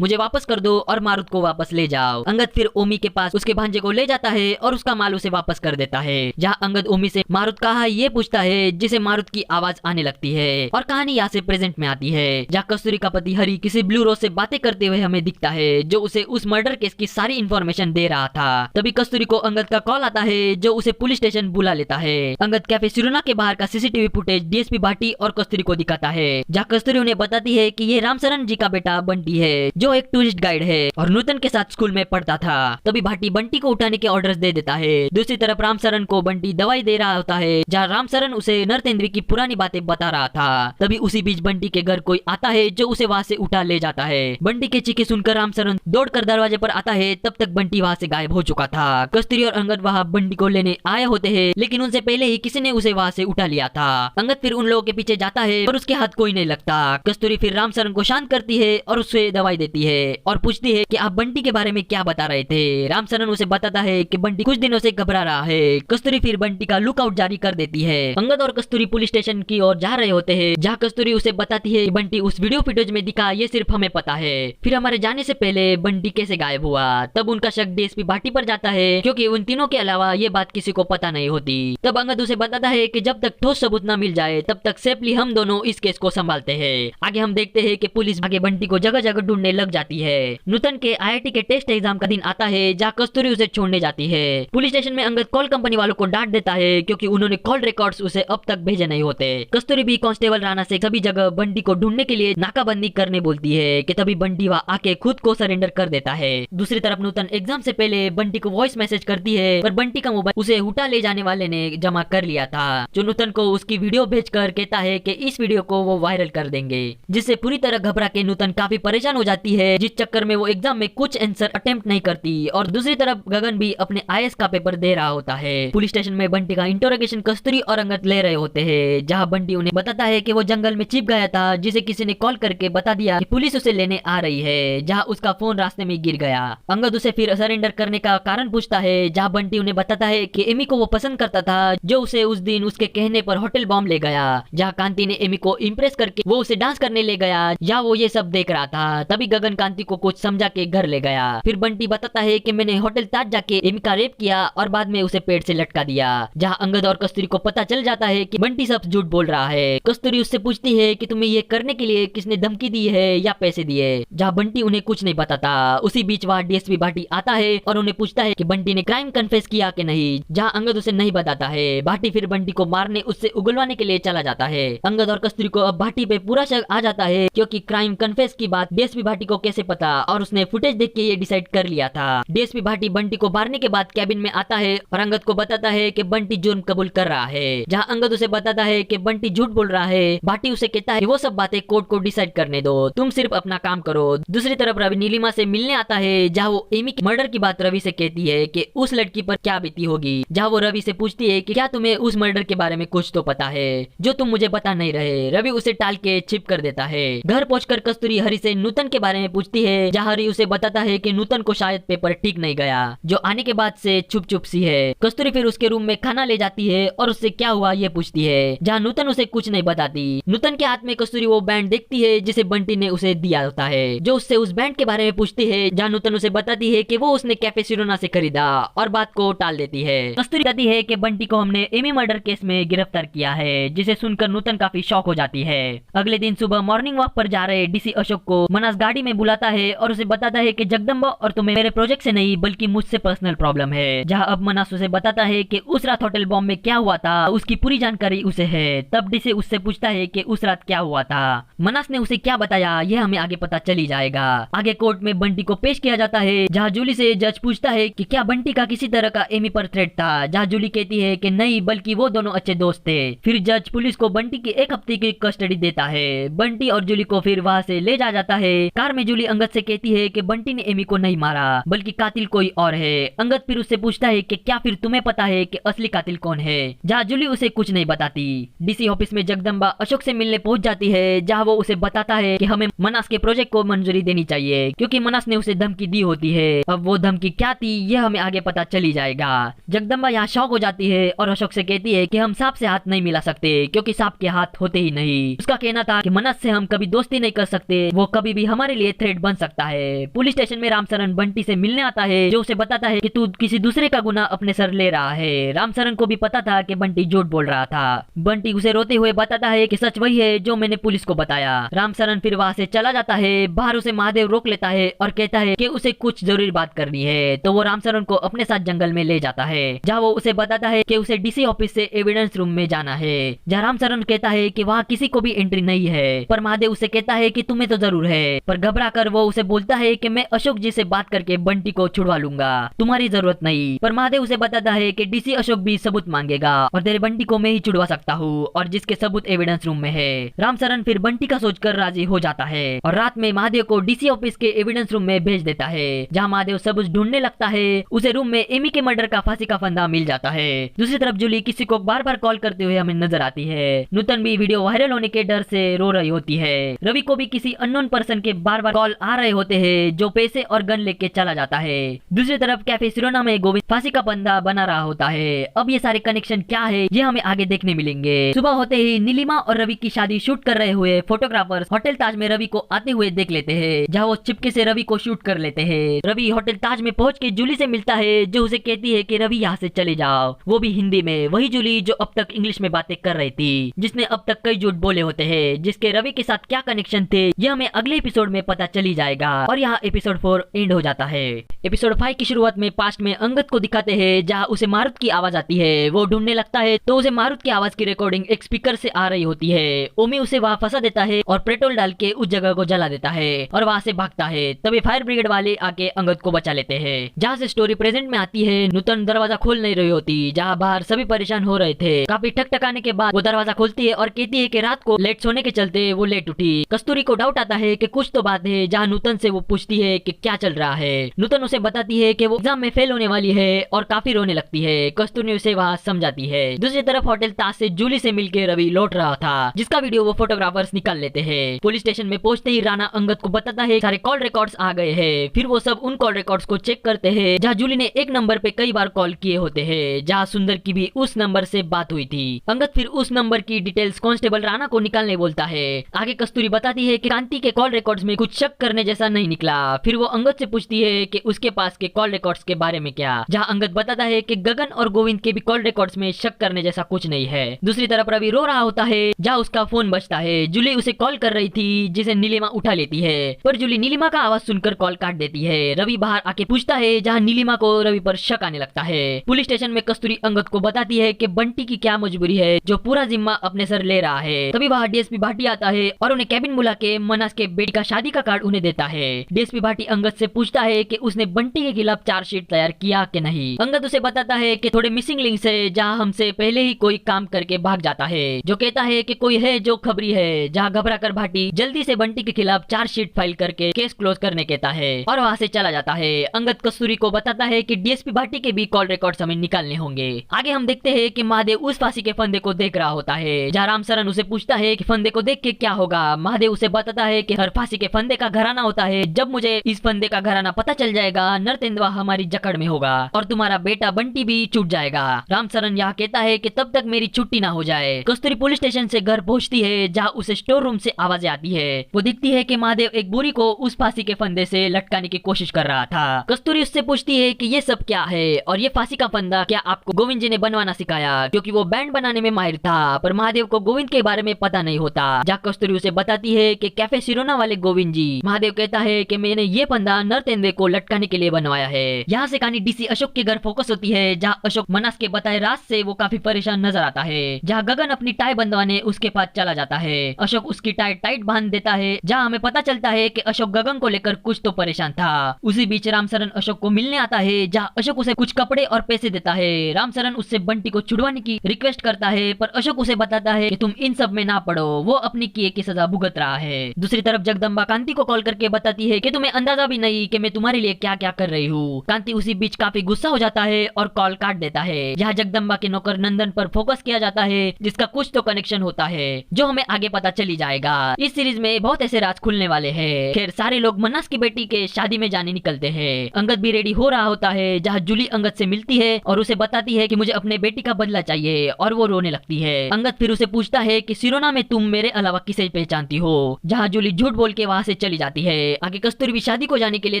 मुझे वापस कर दो और मारुत को वापस ले जाओ। अंगद फिर ओमी के पास उसके भांजे को ले जाता है और उसका माल उसे वापस कर देता है। जहाँ अंगद ओमी से मारुत कहाँ है ये पूछता है जिसे मारुत की आवाज आने लगती है और कहानी यहाँ से प्रेजेंट में आती है जहाँ कस्तूरी का पति हरी किसी ब्लू रोज से बातें करते हुए हमें दिखता है जो उसे उस मर्डर केस की सारी इन्फॉर्मेशन दे रहा था। तभी कस्तूरी को अंगद का कॉल आता है जो उसे पुलिस स्टेशन बुला लेता है। अंगद कैफे सिरुना के बाहर का सीसीटीवी फुटेज डीएसपी भाटी और कस्तूरी को दिखाता है जहाँ कस्तूरी उन्हें बताती है कि ये रामचरण जी का बेटा बंटी है जो एक टूरिस्ट गाइड है और नूतन के साथ स्कूल में पढ़ता था। तभी भाटी बंटी को उठाने के ऑर्डर्स दे देता है। दूसरी तरफ रामचरण को बंटी दवाई दे रहा होता है जहाँ रामचरण उसे नरतेंद्र की पुरानी बातें बता रहा था। तभी उसी बीच बंटी के घर कोई आता है जो उसे वहाँ से उठा ले जाता है। बंटी के चीखे सुनकर रामचरण दौड़कर दरवाजे पर आता है। तब तक बंटी वहाँ से गायब हो चुका था। कस्तूरी और अंगद वहाँ बंटी को लेने आए होते हैं लेकिन उनसे पहले ही किसी ने उसे वहाँ से उठा लिया था। अंगद फिर उन लोगों के पीछे जाता है पर उसके हाथ कोई नहीं लगता। कस्तूरी फिर रामचरण को शांत करती है और उसे दवाई देती है और पूछती है कि आप बंटी के बारे में क्या बता रहे थे। रामचरण उसे बताता है कि बंटी कुछ दिनों से घबरा रहा है। कस्तूरी फिर बंटी का लुकआउट जारी कर देती है। अंगद और कस्तूरी पुलिस स्टेशन की ओर जा रहे होते हैं जहाँ कस्तूरी उसे बताती है कि बंटी उस वीडियो फुटेज में दिखा ये सिर्फ हमें पता है। फिर हमारे जाने से पहले बंटी कैसे गायब हुआ। तब उनका शक डीएसपी भाटी पर जाता है क्योंकि उन तीनों के अलावा ये बात किसी को पता नहीं होती। तब अंगद उसे बताता है कि जब तक ठोस सबूत न मिल जाए तब तक सेफली हम दोनों इस केस को संभालते हैं। आगे हम देखते हैं कि पुलिस आगे बंटी को जगह जगह ढूंढने लग जाती है। नूतन के आईआईटी के टेस्ट एग्जाम का दिन आता है जहाँ कस्तूरी उसे छोड़ने जाती है। पुलिस स्टेशन में अंगद कॉल कंपनी वालों को डांट देता है क्योंकि उन्होंने कॉल रिकॉर्ड्स उसे अब तक भेजे नहीं होते। कस्तूरी भी कांस्टेबल राणा से सभी जगह बंटी को ढूंढने के लिए नाकाबंदी करने बोलती है कि तभी बंटी वहाँ आके खुद को सरेंडर कर देता है। दूसरी तरफ नूतन एग्जाम से पहले बंटी को वॉइस मैसेज करती है पर बंटी का मोबाइल उसे उठा ले जाने वाले ने जमा कर लिया था जो नूतन को उसकी वीडियो भेजकर कहता है कि इस वीडियो को वो वायरल कर देंगे जिससे पूरी तरह घबरा के नूतन काफी परेशान हो जाती है जिस चक्कर में वो एग्जाम में कुछ आंसर अटेम्प्ट नहीं करती। और दूसरी तरफ गगन भी अपने आईएएस का पेपर दे रहा होता है। पुलिस स्टेशन में बंटी का इंटरोगेशन कस्तूरी और अंगद ले रहे होते हैं जहाँ बंटी उन्हें बताता है कि वो जंगल में छिप गया था जिसे किसी ने कॉल करके बता दिया कि पुलिस उसे लेने आ रही है जहाँ उसका फोन रास्ते में गिर गया। अंगद उसे फिर सरेंडर करने का कारण पूछता है जहाँ बंटी उन्हें बताता है कि एमी को वो पसंद करता था जो उसे उस दिन उसके कहने पर होटल बॉम्ब ले गया जहाँ कांति ने एमी को इम्प्रेस करके वो उसे डांस करने ले गया या वो ये सब देख रहा था। तभी गगन कांति को कुछ समझा के घर ले गया। फिर बंटी बताता है कि मैंने होटल ताज जाके एमी का रेप किया और बाद में उसे पेट से लटका दिया जहाँ अंगद और कस्तूरी को पता चल जाता है कि बंटी सब झूठ बोल रहा है। कस्तूरी उससे पूछती है कि तुम्हें ये करने के लिए किसने धमकी दी है या पैसे दिए जहाँ बंटी उन्हें कुछ नहीं बताता। उसी बीच वहाँ डीएसपी भाटी आता है और उन्हें पूछता है कि बंटी ने क्राइम कन्फेस किया कि नहीं जहाँ अंगद उसे नहीं बताता है। भाटी फिर बंटी को मारने उससे उगलवाने के लिए चला जाता है। अंगद और कस्तूरी को अब भाटी पे पूरा शक आ जाता है क्योंकि क्राइम कन्फेस की बात डीएसपी भाटी को कैसे पता और उसने फुटेज देख के ये डिसाइड कर लिया था। डीएसपी भाटी बंटी को मारने के बाद कैबिन में आता है और अंगद को बताता है कि बंटी जुर्म कबूल कर रहा है जहाँ अंगद उसे बताता है कि बंटी झूठ बोल रहा है। भाटी उसे कहता है कि वो सब बातें कोर्ट को डिसाइड करने दो, तुम सिर्फ अपना काम करो। दूसरी तरफ रवि नीलिमा से मिलने आता है जहाँ वो एमी के मर्डर की बात रवि से कहती है कि उस लड़की पर क्या बीती होगी जहाँ वो रवि से पूछती है कि क्या तुम्हें उस मर्डर के बारे में कुछ तो पता है जो तुम मुझे बता नहीं रहे। रवि उसे टाल के छिप कर देता है। घर पहुंचकर कस्तूरी हरी से नूतन के बारे में पूछती है जहाँ हरी उसे बताता है कि नूतन को शायद पेपर ठीक नहीं गया जो आने के बाद से चुप चुप सी है। कस्तूरी फिर उसके रूम में खाना ले जाती है और उससे क्या हुआ ये पूछती है जहाँ नूतन उसे कुछ नहीं बताती। नूतन के हाथ में कस्तूरी वो बैंड देखती है जिसे बंटी ने उसे दिया होता है जो उससे उस बैंड के बारे में पूछती है जहाँ नूतन उसे बताती है कि वो उसने कैफे सिरोना से खरीदा और बात को टाल देती है। कस्तूरी कहती है कि बंटी को हमने एमी मर्डर केस में गिरफ्तार किया है जिसे सुनकर नूतन काफी शॉक हो जाती है। अगले दिन सुबह मॉर्निंग वॉक पर जा रहे डीसी अशोक को मनास गाड़ी में बुलाता है और उसे बताता है कि जगदम्बा और तुम्हें मेरे प्रोजेक्ट से नहीं बल्कि मुझसे पर्सनल प्रॉब्लम है जहाँ अब मनास उसे बताता है कि उस रात होटल बॉम्ब में क्या हुआ था उसकी पूरी जानकारी उसे है। तब डीसी उससे पूछता है कि उस रात क्या हुआ था। मनास ने उसे क्या बताया यह हमें आगे पता चली जाएगा। आगे कोर्ट में बंटी को पेश किया जाता है जहाँ जूली से जज पूछता है कि क्या बंटी का किसी तरह का एमी पर थ्रेट था जहाँ जूली कहती है कि नहीं बल्कि वो दोनों अच्छे दोस्त थे। फिर जज पुलिस को बंटी की 1 हफ्ते की कस्टडी देता है। बंटी और जूली को फिर वहाँ से ले जाता है। कार में जूली अंगद से कहती है कि बंटी ने एमी को नहीं मारा बल्कि कातिल कोई और है। अंगद फिर उससे पूछता है कि क्या फिर तुम्हें पता है कि असली कातिल कौन है जहाँ जूली उसे कुछ नहीं बताती। डीसी ऑफिस में जगदम्बा अशोक से मिलने पहुंच जाती है जहाँ वो उसे बताता है कि हमें मनास के प्रोजेक्ट को मंजूरी देनी चाहिए क्योंकि मनास ने उसे धमकी दी होती है। अब वो धमकी क्या थी यह हमें आगे पता चली जाएगा। जगदम्बा यहाँ शॉक हो जाती है और अशोक से कहती है कि हम सांप से हाथ नहीं मिला सकते क्योंकि सांप के हाथ बात होते ही नहीं। उसका कहना था कि मनस से हम कभी दोस्ती नहीं कर सकते, वो कभी भी हमारे लिए थ्रेट बन सकता है। पुलिस स्टेशन में रामचरण बंटी से मिलने आता है, जो उसे बताता है कि तू किसी दूसरे का गुनाह अपने सर ले रहा है। रामचरण को भी पता था कि बंटी झूठ बोल रहा था। बंटी उसे रोते हुए बताता है कि सच वही है जो मैंने पुलिस को बताया। रामचरण फिर वहाँ से चला जाता है। बाहर उसे महादेव रोक लेता है और कहता है कि उसे कुछ जरूरी बात करनी है। तो वो रामचरण को अपने साथ जंगल में ले जाता है, जहाँ वो उसे बताता है कि उसे डीसी ऑफिस से एविडेंस रूम में जाना है, जहाँ रामचरण कहता है कि वहाँ किसी को भी एंट्री नहीं है। पर महादेव उसे कहता है कि तुम्हें तो जरूर है। पर घबरा कर वो उसे बोलता है कि मैं अशोक जी से बात करके बंटी को छुड़वा लूंगा, तुम्हारी जरूरत नहीं। पर महादेव उसे बताता है कि डीसी अशोक भी सबूत मांगेगा और तेरे बंटी को मैं ही छुड़वा सकता हूँ, और जिसके सबूत एविडेंस रूम में है। रामचरण फिर बंटी का सोचकर राजी हो जाता है और रात में महादेव को डीसी ऑफिस के एविडेंस रूम में भेज देता है, जहाँ महादेव सबूत ढूंढने लगता है। उसे रूम में एमी के मर्डर का फांसी का फंदा मिल जाता है। दूसरी तरफ जूली किसी को बार बार कॉल करते हुए हमें नजर आती है। नूतन भी वीडियो वायरल होने के डर से रो रही होती है। रवि को भी किसी अननोन पर्सन के बार बार कॉल आ रहे होते हैं, जो पैसे और गन लेके चला जाता है। दूसरी तरफ कैफे सिरोना में गोविंद फांसी का फंदा बना रहा होता है। अब ये सारे कनेक्शन क्या है, ये हमें आगे देखने मिलेंगे। सुबह होते ही नीलिमा और रवि की शादी शूट कर रहे हुए फोटोग्राफर्स होटल ताज में रवि को आते हुए देख लेते हैं, जहाँ वो चिपके से रवि को शूट कर लेते हैं। रवि होटल ताज में पहुंच के जूली से मिलता है, जो उसे कहती है कि रवि यहाँ से चले जाओ, वो भी हिंदी में। वही जूली जो अब तक इंग्लिश में बातें कर रही थी, जिसने अब तक कई झूठ बोले होते हैं, जिसके रवि के साथ क्या कनेक्शन थे, ये हमें अगले एपिसोड में पता चली जाएगा। और यहाँ एपिसोड 4 एंड हो जाता है। एपिसोड 5 की शुरुआत में पास्ट में अंगद को दिखाते हैं, जहाँ उसे मारुत की आवाज आती है। वो ढूंढने लगता है तो उसे मारुत की आवाज की रिकॉर्डिंग एक स्पीकर से आ रही होती है। ओमी उसे वहाँ फंसा देता है और पेट्रोल डाल के उस जगह को जला देता है और वहाँ से भागता है। तभी फायर ब्रिगेड वाले आके अंगद को बचा लेते हैं। जहाँ से स्टोरी प्रेजेंट में आती है, नूतन दरवाजा खोल नहीं रही होती, जहाँ बाहर सभी परेशान हो रहे थे। काफी ठकठकाने के बाद वो दरवाजा खोलती है और कहती है कि रात को लेट सोने के चलते वो लेट उठी। कस्तूरी को डाउट आता है कि कुछ तो बात है, जहाँ नूतन से वो पूछती है कि क्या चल रहा है। नूतन उसे बताती है कि वो एग्जाम में फेल होने वाली है और काफी रोने लगती है। कस्तूरी उसे वहाँ समझाती है। दूसरी तरफ होटल ताज से जूली से मिलकर रवि लौट रहा था, जिसका वीडियो वो फोटोग्राफर्स निकाल लेते हैं। पुलिस स्टेशन में पहुंचते ही राणा अंगद को बताता है सारे कॉल रिकॉर्ड्स आ गए हैं। फिर वो सब उन कॉल रिकॉर्ड्स को चेक करते हैं, जहाँ जूली ने एक नंबर पे कई बार कॉल किए होते हैं, जहाँ सुंदर की भी उस नंबर से बात हुई थी। अंगद फिर उस नंबर की डिटेल्स कांस्टेबल राणा को निकालने बोलता है। आगे कस्तूरी बताती है कि कांति के कॉल रिकॉर्ड्स में कुछ शक करने जैसा नहीं निकला। फिर वो अंगद से पूछती है कि उसके पास के कॉल रिकॉर्ड्स के बारे में क्या, जहाँ अंगद बताता है कि गगन और गोविंद के भी कॉल रिकॉर्ड्स में शक करने जैसा कुछ नहीं है। दूसरी तरफ रवि रो रहा होता है, जहाँ उसका फोन बजता है। जूली उसे कॉल कर रही थी, जिसे नीलिमा उठा लेती है, पर जूली नीलिमा का आवाज सुनकर कॉल काट देती है। रवि बाहर आके पूछता है, जहाँ नीलिमा को रवि पर शक आने लगता है। पुलिस स्टेशन में कस्तूरी अंगद को बताती है कि बंटी की क्या मजबूरी है, जो पूरा जिम्मा अपने सर ले रहा है। तभी वहाँ डीएसपी भाटी आता है और उन्हें कैबिन बुला के मनास के बेटी का शादी का कार्ड उन्हें देता है। डीएसपी भाटी अंगद से पूछता है कि उसने बंटी के खिलाफ चार्जशीट तैयार किया कि नहीं। अंगद उसे बताता है कि थोड़े मिसिंग लिंक्स है, जहाँ हमसे पहले ही कोई काम करके भाग जाता है, जो कहता है कि कोई है जो खबरी है। जहाँ घबरा कर भाटी जल्दी से बंटी के खिलाफ चार्जशीट फाइल करके केस क्लोज करने कहता है और वहाँ से चला जाता है। अंगद कस्तूरी को बताता है कि डीएसपी भाटी के भी कॉल रिकॉर्ड्स हमें निकालने होंगे। आगे हम देखते हैं कि महादेव उस फांसी के फंदे को देख रहा होता है, जहाँ रामचरण उसे पूछता है कि फंदे को देख के क्या होगा। महादेव उसे बताता है कि हर फांसी के फंदे का घराना होता है। जब मुझे इस फंदे का घराना पता चल जाएगा, नरतेंदुआ हमारी जकड़ में होगा और तुम्हारा बेटा बंटी भी छूट जाएगा। रामचरण यहाँ कहता है कि तब तक मेरी छुट्टी ना हो जाए। कस्तूरी पुलिस स्टेशन से घर पहुंचती है, जहाँ उसे स्टोर रूम से आवाजें आती है। वो दिखती है कि महादेव एक बुरी को उस फांसी के फंदे से लटकाने की कोशिश कर रहा था। कस्तूरी उससे पूछती है कि ये सब क्या है और ये फांसी का फंदा क्या आपको गोविंद जी ने बनवाना सिखाया, क्योंकि वो बैंड बनाने में माहिर था। पर महादेव को गोविंद के बारे में पता नहीं होता। जहाँ कस्तूरी उसे बताती है कि कैफे सिरोना वाले गोविंद जी। महादेव कहता है कि मैंने ये फंदा नरतेंदुए को लटकाने के लिए बनवाया है। यहाँ से कहानी डीसी अशोक के घर फोकस होती है, जहाँ अशोक मनास के बताए रात से वो काफी परेशान नजर आता है। जहाँ गगन अपनी टाई बंधवाने उसके पास चला जाता है। अशोक उसकी टाई टाइट बांध देता है, जहाँ हमें पता चलता है कि अशोक गगन को लेकर कुछ तो परेशान था। उसी बीच रामचरण अशोक को मिलने आता है, जहाँ अशोक उसे कुछ कपड़े और पैसे देता है। रामचरण उससे बंटी को छुड़वाने की रिक्वेस्ट करता है, पर अशोक उसे बताता है कि तुम इन सब में ना पड़ो, वो अपनी किए की सजा भुगत रहा है। दूसरी तरफ जगदम्बा कांति को कॉल करके बताती है कि तुम्हें अंदाजा भी नहीं कि मैं तुम्हारे लिए क्या क्या कर रही हूँ। कांति उसी बीच काफी गुस्सा हो जाता है और कॉल काट देता है। यहाँ जगदम्बा के नौकर नंदन पर फोकस किया जाता है, जिसका कुछ तो कनेक्शन होता है, जो हमें आगे पता चली जाएगा। इस सीरीज में बहुत ऐसे राज खुलने वाले हैं। खैर सारे लोग मन्नास की बेटी के शादी में जाने निकलते हैं। अंगद भी रेडी हो रहा होता है, जहाँ जूली अंगद से मिलती है और उसे बताती है कि मुझे अपने बेटी का बदला चाहिए, और वो रोने लगती है। अंगद फिर उसे पूछता है कि सिरोना में तुम मेरे अलावा किसे पहचानती हो, जहाँ जूली झूठ बोल के वहाँ से चली जाती है। आगे कस्तूरी भी शादी को जाने के लिए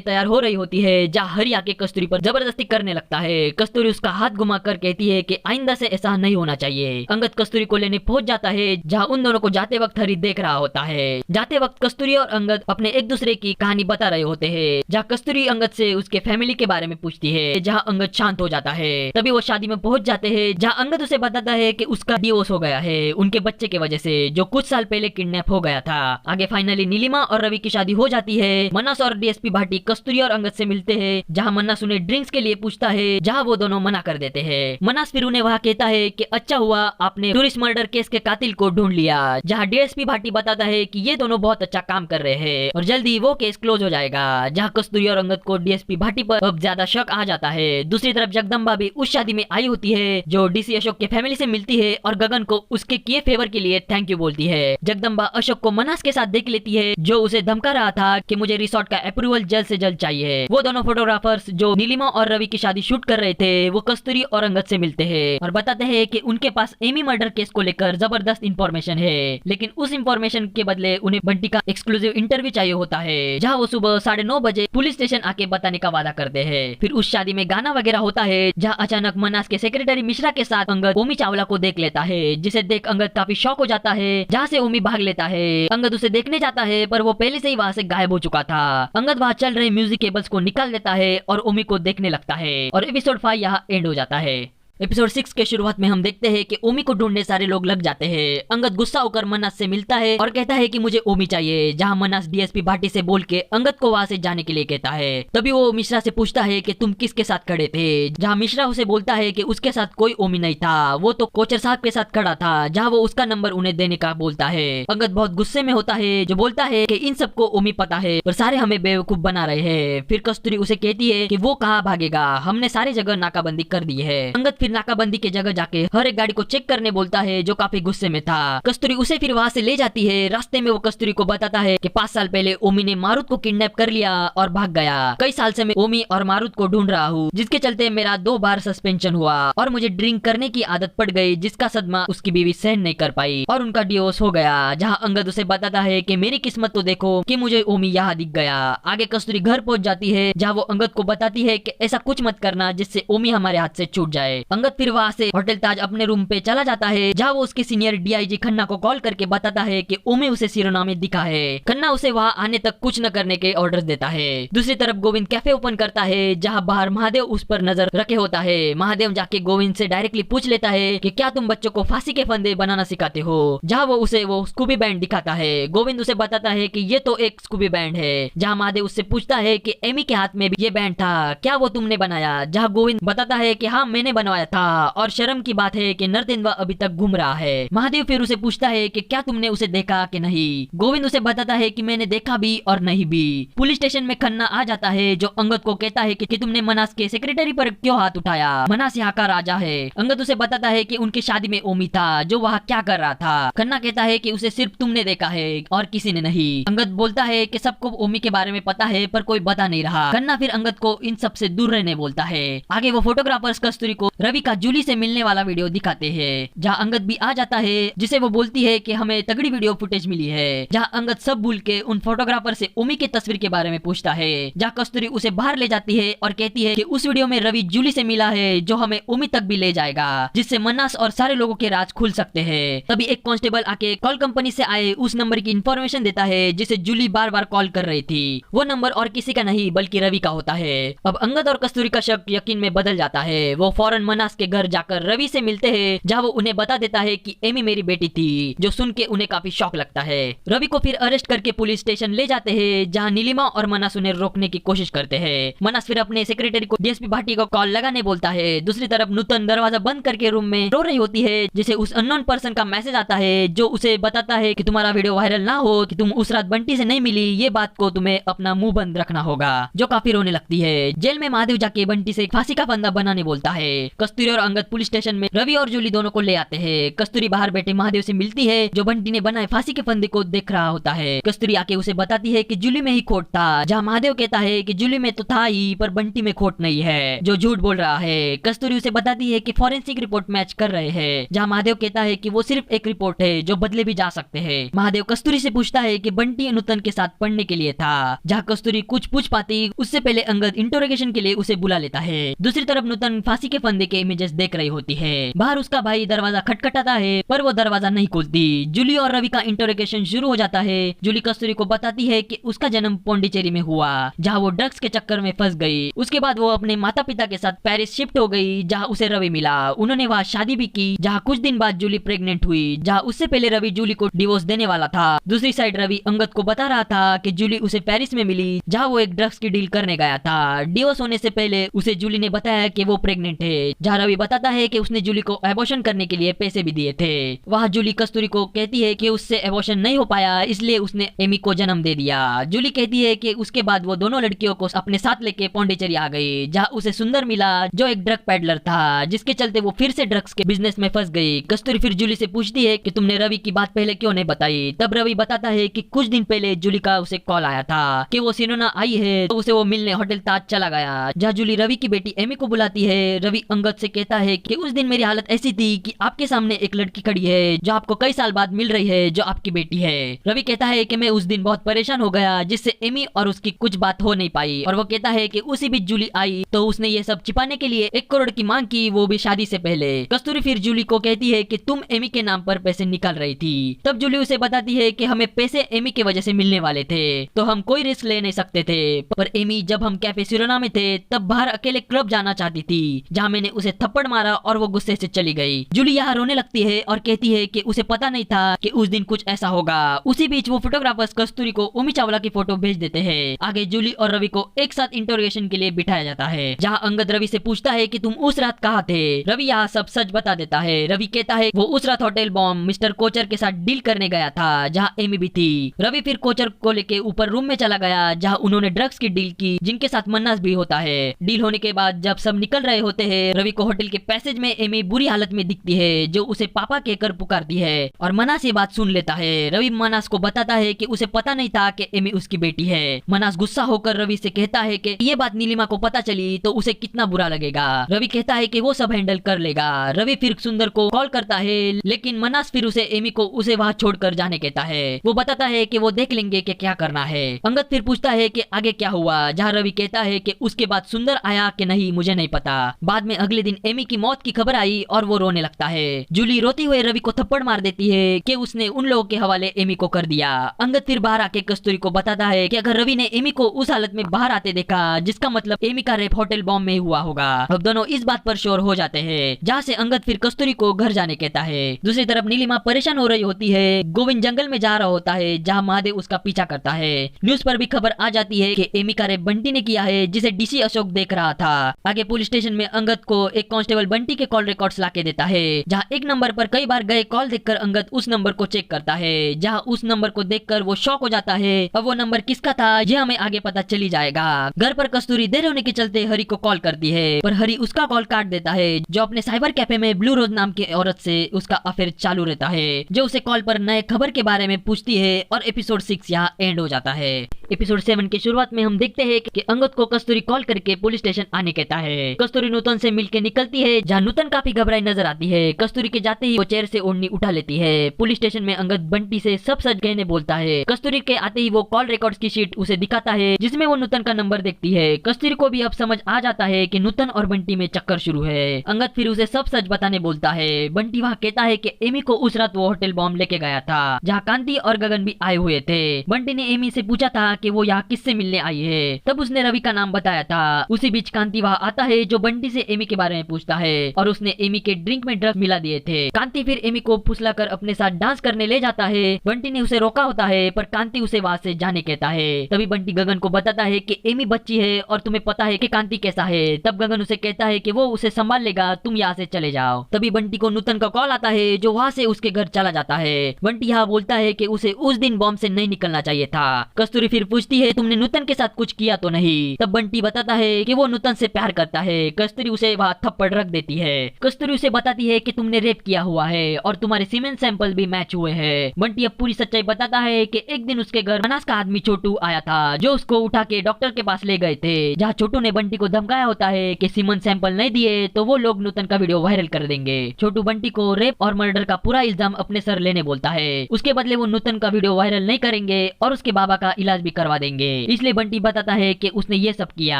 तैयार हो रही होती है, जहाँ हरी आके कस्तूरी पर जबरदस्ती करने लगता है। कस्तूरी उसका हाथ घुमा कर कहती है कि आइंदा से ऐसा नहीं होना चाहिए। अंगद कस्तूरी को लेने पहुंच जाता है, जहाँ उन दोनों को जाते वक्त हरी देख रहा होता है। जाते वक्त कस्तूरी और अंगद अपने एक दूसरे की कहानी बता रहे होते हैं, जहाँ कस्तूरी अंगद से उसके फैमिली के बारे में पूछती है, जहाँ अंगद शांत हो जाता है। तभी वो शादी में पहुंच जाते हैं, जहाँ अंगद उसे बताता है कि उसका डिवोर्स हो गया है उनके बच्चे के वजह से, जो कुछ साल पहले किडनैप हो गया था। आगे फाइनली नीलिमा और रवि की शादी हो जाती है। मन्नास और डीएसपी भाटी कस्तूरी और अंगद से मिलते हैं, जहाँ मन्नास उन्हें ड्रिंक्स के लिए पूछता है, जहाँ वो दोनों मना कर देते हैं। मन्नास फिर उन्हें वहाँ कहता है कि अच्छा हुआ आपने टूरिस्ट मर्डर केस के कातिल को ढूंढ लिया, जहाँ डीएसपी भाटी बताता है कि ये दोनों बहुत अच्छा काम कर रहे हैं और जल्दी वो केस क्लोज हो जाएगा। जहाँ कस्तूरी और अंगद को डीएसपी भाटी पर अब ज्यादा शक आ जाता है। दूसरी तरफ जगदम्बा भी उस शादी में आई होती है, जो डीसी अशोक के फैमिली से मिलती है और गगन को उसके किए फेवर के लिए थैंक यू बोलती है। जगदम्बा अशोक को मन्नास के साथ देख लेती है, जो उसे धमका रहा था कि मुझे रिसोर्ट का अप्रूवल जल्द से जल्द चाहिए। वो दोनों फोटोग्राफर्स जो नीलिमा और रवि की शादी शूट कर रहे थे, वो कस्तूरी और अंगद से मिलते हैं और बताते हैं कि उनके पास एमी मर्डर केस को लेकर जबरदस्त इंफॉर्मेशन है, लेकिन उस इंफॉर्मेशन के बदले उन्हें बंटी का एक्सक्लूसिव इंटरव्यू चाहिए होता है, जहाँ वो सुबह 9:30 बजे पुलिस स्टेशन आके बताने का वादा करते हैं। फिर उस शादी में गाना वगैरह होता है, जहाँ अचानक मन्नास के सेक्रेटरी मिश्रा के साथ अंगद ओमी चावला को देख लेता है, जिसे देख अंगद काफी शॉक हो जाता है, जहाँ से ओमी भाग लेता है। अंगद उसे देखने जाता है, पर वो पहले से ही वहाँ से गायब हो चुका था। अंगद वहाँ चल रहे म्यूजिक केबल्स को निकाल देता है और ओमी को देखने लगता है और एपिसोड 5 यहाँ एंड हो जाता है। एपिसोड 6 के शुरुआत में हम देखते हैं कि ओमी को ढूंढने सारे लोग लग जाते हैं। अंगद गुस्सा होकर मन्नास से मिलता है और कहता है कि मुझे ओमी चाहिए, जहां मन्नास डीएसपी भाटी से बोल के अंगद को वहां से जाने के लिए कहता है। तभी वो मिश्रा से पूछता है कि तुम किसके साथ खड़े थे, जहां मिश्रा उसे बोलता है कि उसके साथ कोई ओमी नहीं था, वो तो कोचर साहब के साथ खड़ा था, जहाँ वो उसका नंबर उन्हें देने का बोलता है। अंगद बहुत गुस्से में होता है, जो बोलता है कि इन सबको ओमी पता है पर सारे हमें बेवकूफ बना रहे हैं। फिर कस्तूरी उसे कहती है कि वो कहाँ भागेगा, हमने सारी जगह नाकाबंदी कर दी है। अंगद फिर नाकाबंदी के जगह जाके हर एक गाड़ी को चेक करने बोलता है, जो काफी गुस्से में था। कस्तूरी उसे फिर वहाँ से ले जाती है। रास्ते में वो कस्तूरी को बताता है कि 5 साल पहले ओमी ने मारुत को किडनैप कर लिया और भाग गया। कई साल से मैं ओमी और मारुत को ढूंढ रहा हूँ, जिसके चलते मेरा 2 बार सस्पेंशन हुआ और मुझे ड्रिंक करने की आदत पड़ गई, जिसका सदमा उसकी बीवी सहन नहीं कर पाई और उनका डिवोर्स हो गया। जहाँ अंगद उसे बताता है कि मेरी किस्मत तो देखो कि मुझे ओमी यहाँ दिख गया। आगे कस्तूरी घर पहुंच जाती है, जहाँ वो अंगद को बताती है कि ऐसा कुछ मत करना जिससे ओमी हमारे हाथ से छूट जाए। अंगद फिर वहाँ से होटल ताज अपने रूम पे चला जाता है, जहाँ वो उसके सीनियर डीआईजी खन्ना को कॉल करके बताता है कि ओमी उसे सिरोना में दिखा है। खन्ना उसे वहाँ आने तक कुछ न करने के ऑर्डर देता है। दूसरी तरफ गोविंद कैफे ओपन करता है, जहाँ बाहर महादेव उस पर नजर रखे होता है। महादेव जाके गोविंद से डायरेक्टली पूछ लेता है कि क्या तुम बच्चों को फांसी के फंदे बनाना सिखाते हो, जहाँ वो उसे वो स्कूबी बैंड दिखाता है। गोविंद उसे बताता है कि ये तो एक स्कूबी बैंड है। जहाँ महादेव उससे पूछता है कि एमी के हाथ में भी ये बैंड था, क्या वो तुमने बनाया, जहाँ गोविंद बताता है कि हाँ मैंने बनवाया था और शर्म की बात है कि नरतेंदुआ अभी तक घूम रहा है। महादेव फिर उसे पूछता है कि क्या तुमने उसे देखा कि नहीं। गोविंद उसे बताता है कि मैंने देखा भी और नहीं भी। पुलिस स्टेशन में खन्ना आ जाता है, जो अंगद को कहता है कि तुमने मनास के सेक्रेटरी पर क्यों हाथ उठाया, मनास यहाँ का राजा है। अंगद उसे बताता है कि उनकी शादी में ओमी था, जो वहाँ क्या कर रहा था। खन्ना कहता है कि उसे सिर्फ तुमने देखा है और किसी ने नहीं। अंगद बोलता है कि सबको ओमी के बारे में पता है पर कोई बता नहीं रहा। खन्ना फिर अंगद को इन सब से दूर रहने बोलता है। आगे वो फोटोग्राफर्स कस्तूरी को रवि का जूली से मिलने वाला वीडियो दिखाते हैं, जहाँ अंगद भी आ जाता है, जिसे वो बोलती है कि हमें तगड़ी वीडियो फुटेज मिली है। जहाँ अंगद सब भूल के उन फोटोग्राफर से ओमी की तस्वीर के बारे में पूछता है, जहाँ कस्तूरी उसे बाहर ले जाती है और कहती है कि उस वीडियो में रवि जूली से मिला है, जो हमें ओमी तक भी ले जाएगा, जिससे मन्नास और सारे लोगों के राज खुल सकते हैं। तभी एक कांस्टेबल आके कॉल कंपनी से आए उस नंबर की इंफॉर्मेशन देता है, जिसे जूली बार बार कॉल कर रही थी। वो नंबर और किसी का नहीं बल्कि रवि का होता है। अब अंगद और कस्तूरी का शक यकीन में बदल जाता है। वो फौरन मन्नास के घर जाकर रवि से मिलते हैं, जहाँ वो उन्हें बता देता है कि एमी मेरी बेटी थी, जो सुन के उन्हें काफी शॉक लगता है। रवि को फिर अरेस्ट करके पुलिस स्टेशन ले जाते हैं, जहाँ नीलिमा और मन्नास उन्हें रोकने की कोशिश करते हैं। मन्नास फिर अपने सेक्रेटरी को डीएसपी भाटी को कॉल लगाने बोलता है। दूसरी तरफ नूतन दरवाजा बंद करके रूम में रो रही होती है, जिसे उस अननोन पर्सन का मैसेज आता है, जो उसे बताता है कि तुम्हारा वीडियो वायरल ना हो कि तुम उस रात बंटी से नहीं मिली, ये बात को तुम्हें अपना मुंह बंद रखना होगा। जो काफी रोने लगती है। जेल में महादेव जाके बंटी से फांसी का फंदा बनाने बोलता है। कस्तूरी और अंगद पुलिस स्टेशन में रवि और जूली दोनों को ले आते हैं। कस्तूरी बाहर बैठे महादेव से मिलती है जो बंटी ने बनाए फांसी के फंदे को देख रहा होता है। कस्तूरी आके उसे बताती है कि जूली में ही खोट था, जहाँ महादेव कहता है कि जूली में तो था ही पर बंटी में खोट नहीं है, जो झूठ बोल रहा है। कस्तूरी उसे बताती है कि फॉरेंसिक रिपोर्ट मैच कर रहे हैं, जहाँ महादेव कहता है कि वो सिर्फ एक रिपोर्ट है जो बदले भी जा सकते हैं। महादेव कस्तूरी से पूछता है कि बंटी नूतन के साथ पढ़ने के लिए था, जहाँ कस्तूरी कुछ पूछ पाती उससे पहले अंगद इंटरोगेशन के लिए उसे बुला लेता है। दूसरी तरफ नूतन फांसी के फंदे के इमेजेस देख रही होती है। बाहर उसका भाई दरवाजा खटखटाता है पर वो दरवाजा नहीं खोलती। जूली और रवि का इंटरोगेशन शुरू हो जाता है। जूली कस्तूरी को बताती है कि उसका जन्म पौंडीचेरी में हुआ, जहाँ वो ड्रग्स के चक्कर में फंस गई। उसके बाद वो अपने माता पिता के साथ पेरिस शिफ्ट हो गई, जहाँ उसे रवि मिला। उन्होंने वहाँ शादी भी की, जहाँ कुछ दिन बाद जूली प्रेग्नेंट हुई, जहाँ उससे पहले रवि जूली को डिवोर्स देने वाला था। दूसरी साइड रवि अंगद को बता रहा था कि जूली उसे पेरिस में मिली, जहाँ वो एक ड्रग्स की डील करने गया था। डिवोर्स होने से पहले उसे जूली ने बताया कि वो प्रेग्नेंट है, जहाँ रवि बताता है कि उसने जूली को एबॉर्शन करने के लिए पैसे भी दिए थे। वहाँ जूली कस्तूरी को कहती है कि उससे एबॉर्शन नहीं हो पाया, इसलिए उसने एमी को जन्म दे दिया। जूली कहती है कि उसके बाद वो दोनों लड़कियों को अपने साथ लेके पौंडीचेरी आ गई, जहाँ उसे सुंदर मिला जो एक ड्रग पैडलर था, जिसके चलते वो फिर से ड्रग्स के बिजनेस में फंस गई। कस्तूरी फिर जूली से पूछती है कि तुमने रवि की बात पहले क्यों नहीं बताई। तब रवि बताता है कि कुछ दिन पहले जूली का उसे कॉल आया था कि वो सिनोना आई है, तो उसे वो मिलने होटल ताज चला गया, जहाँ जूली रवि की बेटी एमी को बुलाती है। रवि अंगद से कहता है कि उस दिन मेरी हालत ऐसी थी कि आपके सामने एक लड़की खड़ी है जो आपको कई साल बाद मिल रही है, जो आपकी बेटी है। रवि कहता है कि मैं उस दिन बहुत परेशान हो गया, जिससे एमी और उसकी कुछ बात हो नहीं पाई। और वो कहता है कि उसी बीच जूली आई तो उसने ये सब छिपाने के लिए 1 करोड़ की मांग की, वो भी शादी से पहले। कस्तूरी फिर जूली को कहती है कि तुम एमी के नाम पर पैसे निकाल रही थी। तब जूली उसे बताती है कि हमें पैसे एमी की वजह से मिलने वाले थे, तो हम कोई रिस्क ले नहीं सकते थे। पर एमी जब हम कैफे सिरोना में थे तब बाहर अकेले क्लब जाना चाहती थी, जहाँ मैंने उसे थप्पड़ मारा और वो गुस्से से चली गई। जूली यहाँ रोने लगती है और कहती है कि उसे पता नहीं था कि उस दिन कुछ ऐसा होगा। उसी बीच वो फोटोग्राफर्स कस्तूरी को ओमी चावला की फोटो भेज देते हैं। आगे जूली और रवि को एक साथ इंटरोगेशन के लिए बिठाया जाता है, जहाँ अंगद रवि से पूछता है कि तुम उस रात कहाँ थे। रवि यहाँ सब सच बता देता है। रवि कहता है वो उस रात होटल बॉम्ब मिस्टर कोचर के साथ डील करने गया था, जहाँ एमी भी थी। रवि फिर कोचर को लेके ऊपर रूम में चला गया, जहाँ उन्होंने ड्रग्स की डील की, जिनके साथ मन्नास भी होता है। डील होने के बाद जब सब निकल रहे होते हैं, रवि को होटल के पैसेज में एमी बुरी हालत में दिखती है, जो उसे पापा कहकर पुकारती है और मनास ये बात सुन लेता है। रवि मनास को बताता है कि उसे पता नहीं था कि एमी उसकी बेटी है। मनास गुस्सा होकर रवि से कहता है कि ये बात नीलिमा को पता चली तो उसे कितना बुरा लगेगा। रवि कहता है कि वो सब हैंडल कर लेगा। रवि फिर सुंदर को कॉल करता है, लेकिन मनास फिर उसे एमी को उसे वहाँ छोड़कर जाने कहता है। वो बताता है कि वो देख लेंगे कि क्या करना है। अंगद फिर पूछता है कि आगे क्या हुआ, जहाँ रवि कहता है कि उसके बाद सुंदर आया कि नहीं मुझे नहीं पता। बाद में अगले दिन एमी की मौत की खबर आई और वो रोने लगता है। जूली रोती हुए रवि को थप्पड़ मार देती है कि उसने उन लोगों के हवाले एमी को कर दिया। अंगद फिर बाहर आके कस्तूरी को बताता है कि अगर रवि ने एमी को उस हालत में बाहर आते देखा, जिसका मतलब एमी का रेप होटल बॉम्ब में हुआ होगा। अब दोनों इस बात पर श्योर हो जाते हैं, जहाँ से अंगद फिर कस्तूरी को घर जाने कहता है। दूसरी तरफ नीलिमा परेशान हो रही होती है। गोविंद जंगल में जा रहा होता है, जहाँ महादेव उसका पीछा करता है। न्यूज पर भी खबर आ जाती है कि एमी का रेप बंटी ने किया है, जिसे डीसी अशोक देख रहा था। आगे पुलिस स्टेशन में अंगद को एक कांस्टेबल बंटी के कॉल रिकॉर्ड्स लाके देता है, जहाँ एक नंबर पर कई बार गए कॉल देखकर अंगद उस नंबर को चेक करता है, जहाँ उस नंबर को देखकर वो शॉक हो जाता है। अब वो नंबर किसका था ये हमें आगे पता चली जाएगा। घर पर कस्तूरी देर होने के चलते हरी को कॉल करती है, पर हरी उसका कॉल काट देता है, जो अपने साइबर कैफे में ब्लू रोज नाम की औरत से उसका अफेयर चालू रहता है, जो उसे कॉल पर नए खबर के बारे में पूछती है। और एपिसोड 6 यहाँ एंड हो जाता है। एपिसोड 7 की शुरुआत में हम देखते हैं कि अंगद को कस्तूरी कॉल करके पुलिस स्टेशन आने कहता है। कस्तूरी नूतन से मिलके निकलती है, जहाँ नूतन काफी घबराई नजर आती है। कस्तूरी के जाते ही वो चेयर से ओढ़नी उठा लेती है। पुलिस स्टेशन में अंगद बंटी से सब सच कहने बोलता है। कस्तूरी के आते ही वो कॉल रिकॉर्ड्स की शीट उसे दिखाता है, जिसमें वो नूतन का नंबर देखती है। कस्तूरी को भी अब समझ आ जाता है कि नूतन और बंटी में चक्कर शुरू है। अंगद फिर उसे सब सच बताने बोलता है। बंटी वहाँ कहता है कि एमी को उस रात वो होटल बॉम्ब लेके गया था, जहाँ कांति और गगन भी आए हुए थे। बंटी ने एमी से पूछा था कि वो यहाँ किससे मिलने आई है, तब उसने रवि का नाम बताया था। उसी बीच कांति वहाँ आता है, जो बंटी से एमी के बारे में पूछता है और उसने एमी के ड्रिंक में ड्रग्स मिला दिए थे। कांति फिर एमी को फुसलाकर अपने साथ डांस करने ले जाता है। बंटी ने उसे रोका होता है, पर कांति उसे वहाँ से जाने कहता है। तभी बंटी गगन को बताता है कि एमी बच्ची है और तुम्हें पता है कि कांति कैसा है। तब गगन उसे कहता है कि वो उसे संभाल लेगा, तुम यहाँ से चले जाओ। तभी बंटी को नूतन का कॉल आता है, जो वहाँ से उसके घर चला जाता है। बंटी यहाँ बोलता है कि उसे उस दिन बॉम्ब से नहीं निकलना चाहिए था। कस्तूरी फिर पूछती है तुमने नूतन के साथ कुछ किया तो नहीं। तब बंटी बताता है कि वो नूतन से प्यार करता है। कस्तूरी उसे वहाँ थप्पड़ रख देती है। कस्तूरी उसे बताती है कि तुमने रेप किया हुआ है और तुम्हारे सीमेंट सैंपल भी मैच हुए हैं। बंटी अब पूरी सच्चाई बताता है कि एक दिन उसके घर मनास का आदमी छोटू आया था जो उसको उठा के डॉक्टर के पास ले गए थे, जहाँ छोटू ने बंटी को धमकाया होता है कि सीमेंट सैंपल नहीं दिए तो वो लोग नूतन का वीडियो वायरल कर देंगे। छोटू बंटी को रेप और मर्डर का पूरा इल्जाम अपने सर लेने बोलता है। उसके बदले वो नूतन का वीडियो वायरल नहीं करेंगे और उसके बाबा का इलाज भी करवा देंगे। इसलिए बंटी बताता है कि उसने ये सब किया।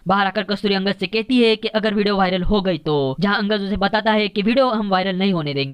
बाहर आकर कस्तूरी अंगद से कहती है कि अगर वीडियो वायरल हो गई तो, जहाँ अंगद उसे बताता है कि वीडियो हम वायरल नहीं होने देंगे।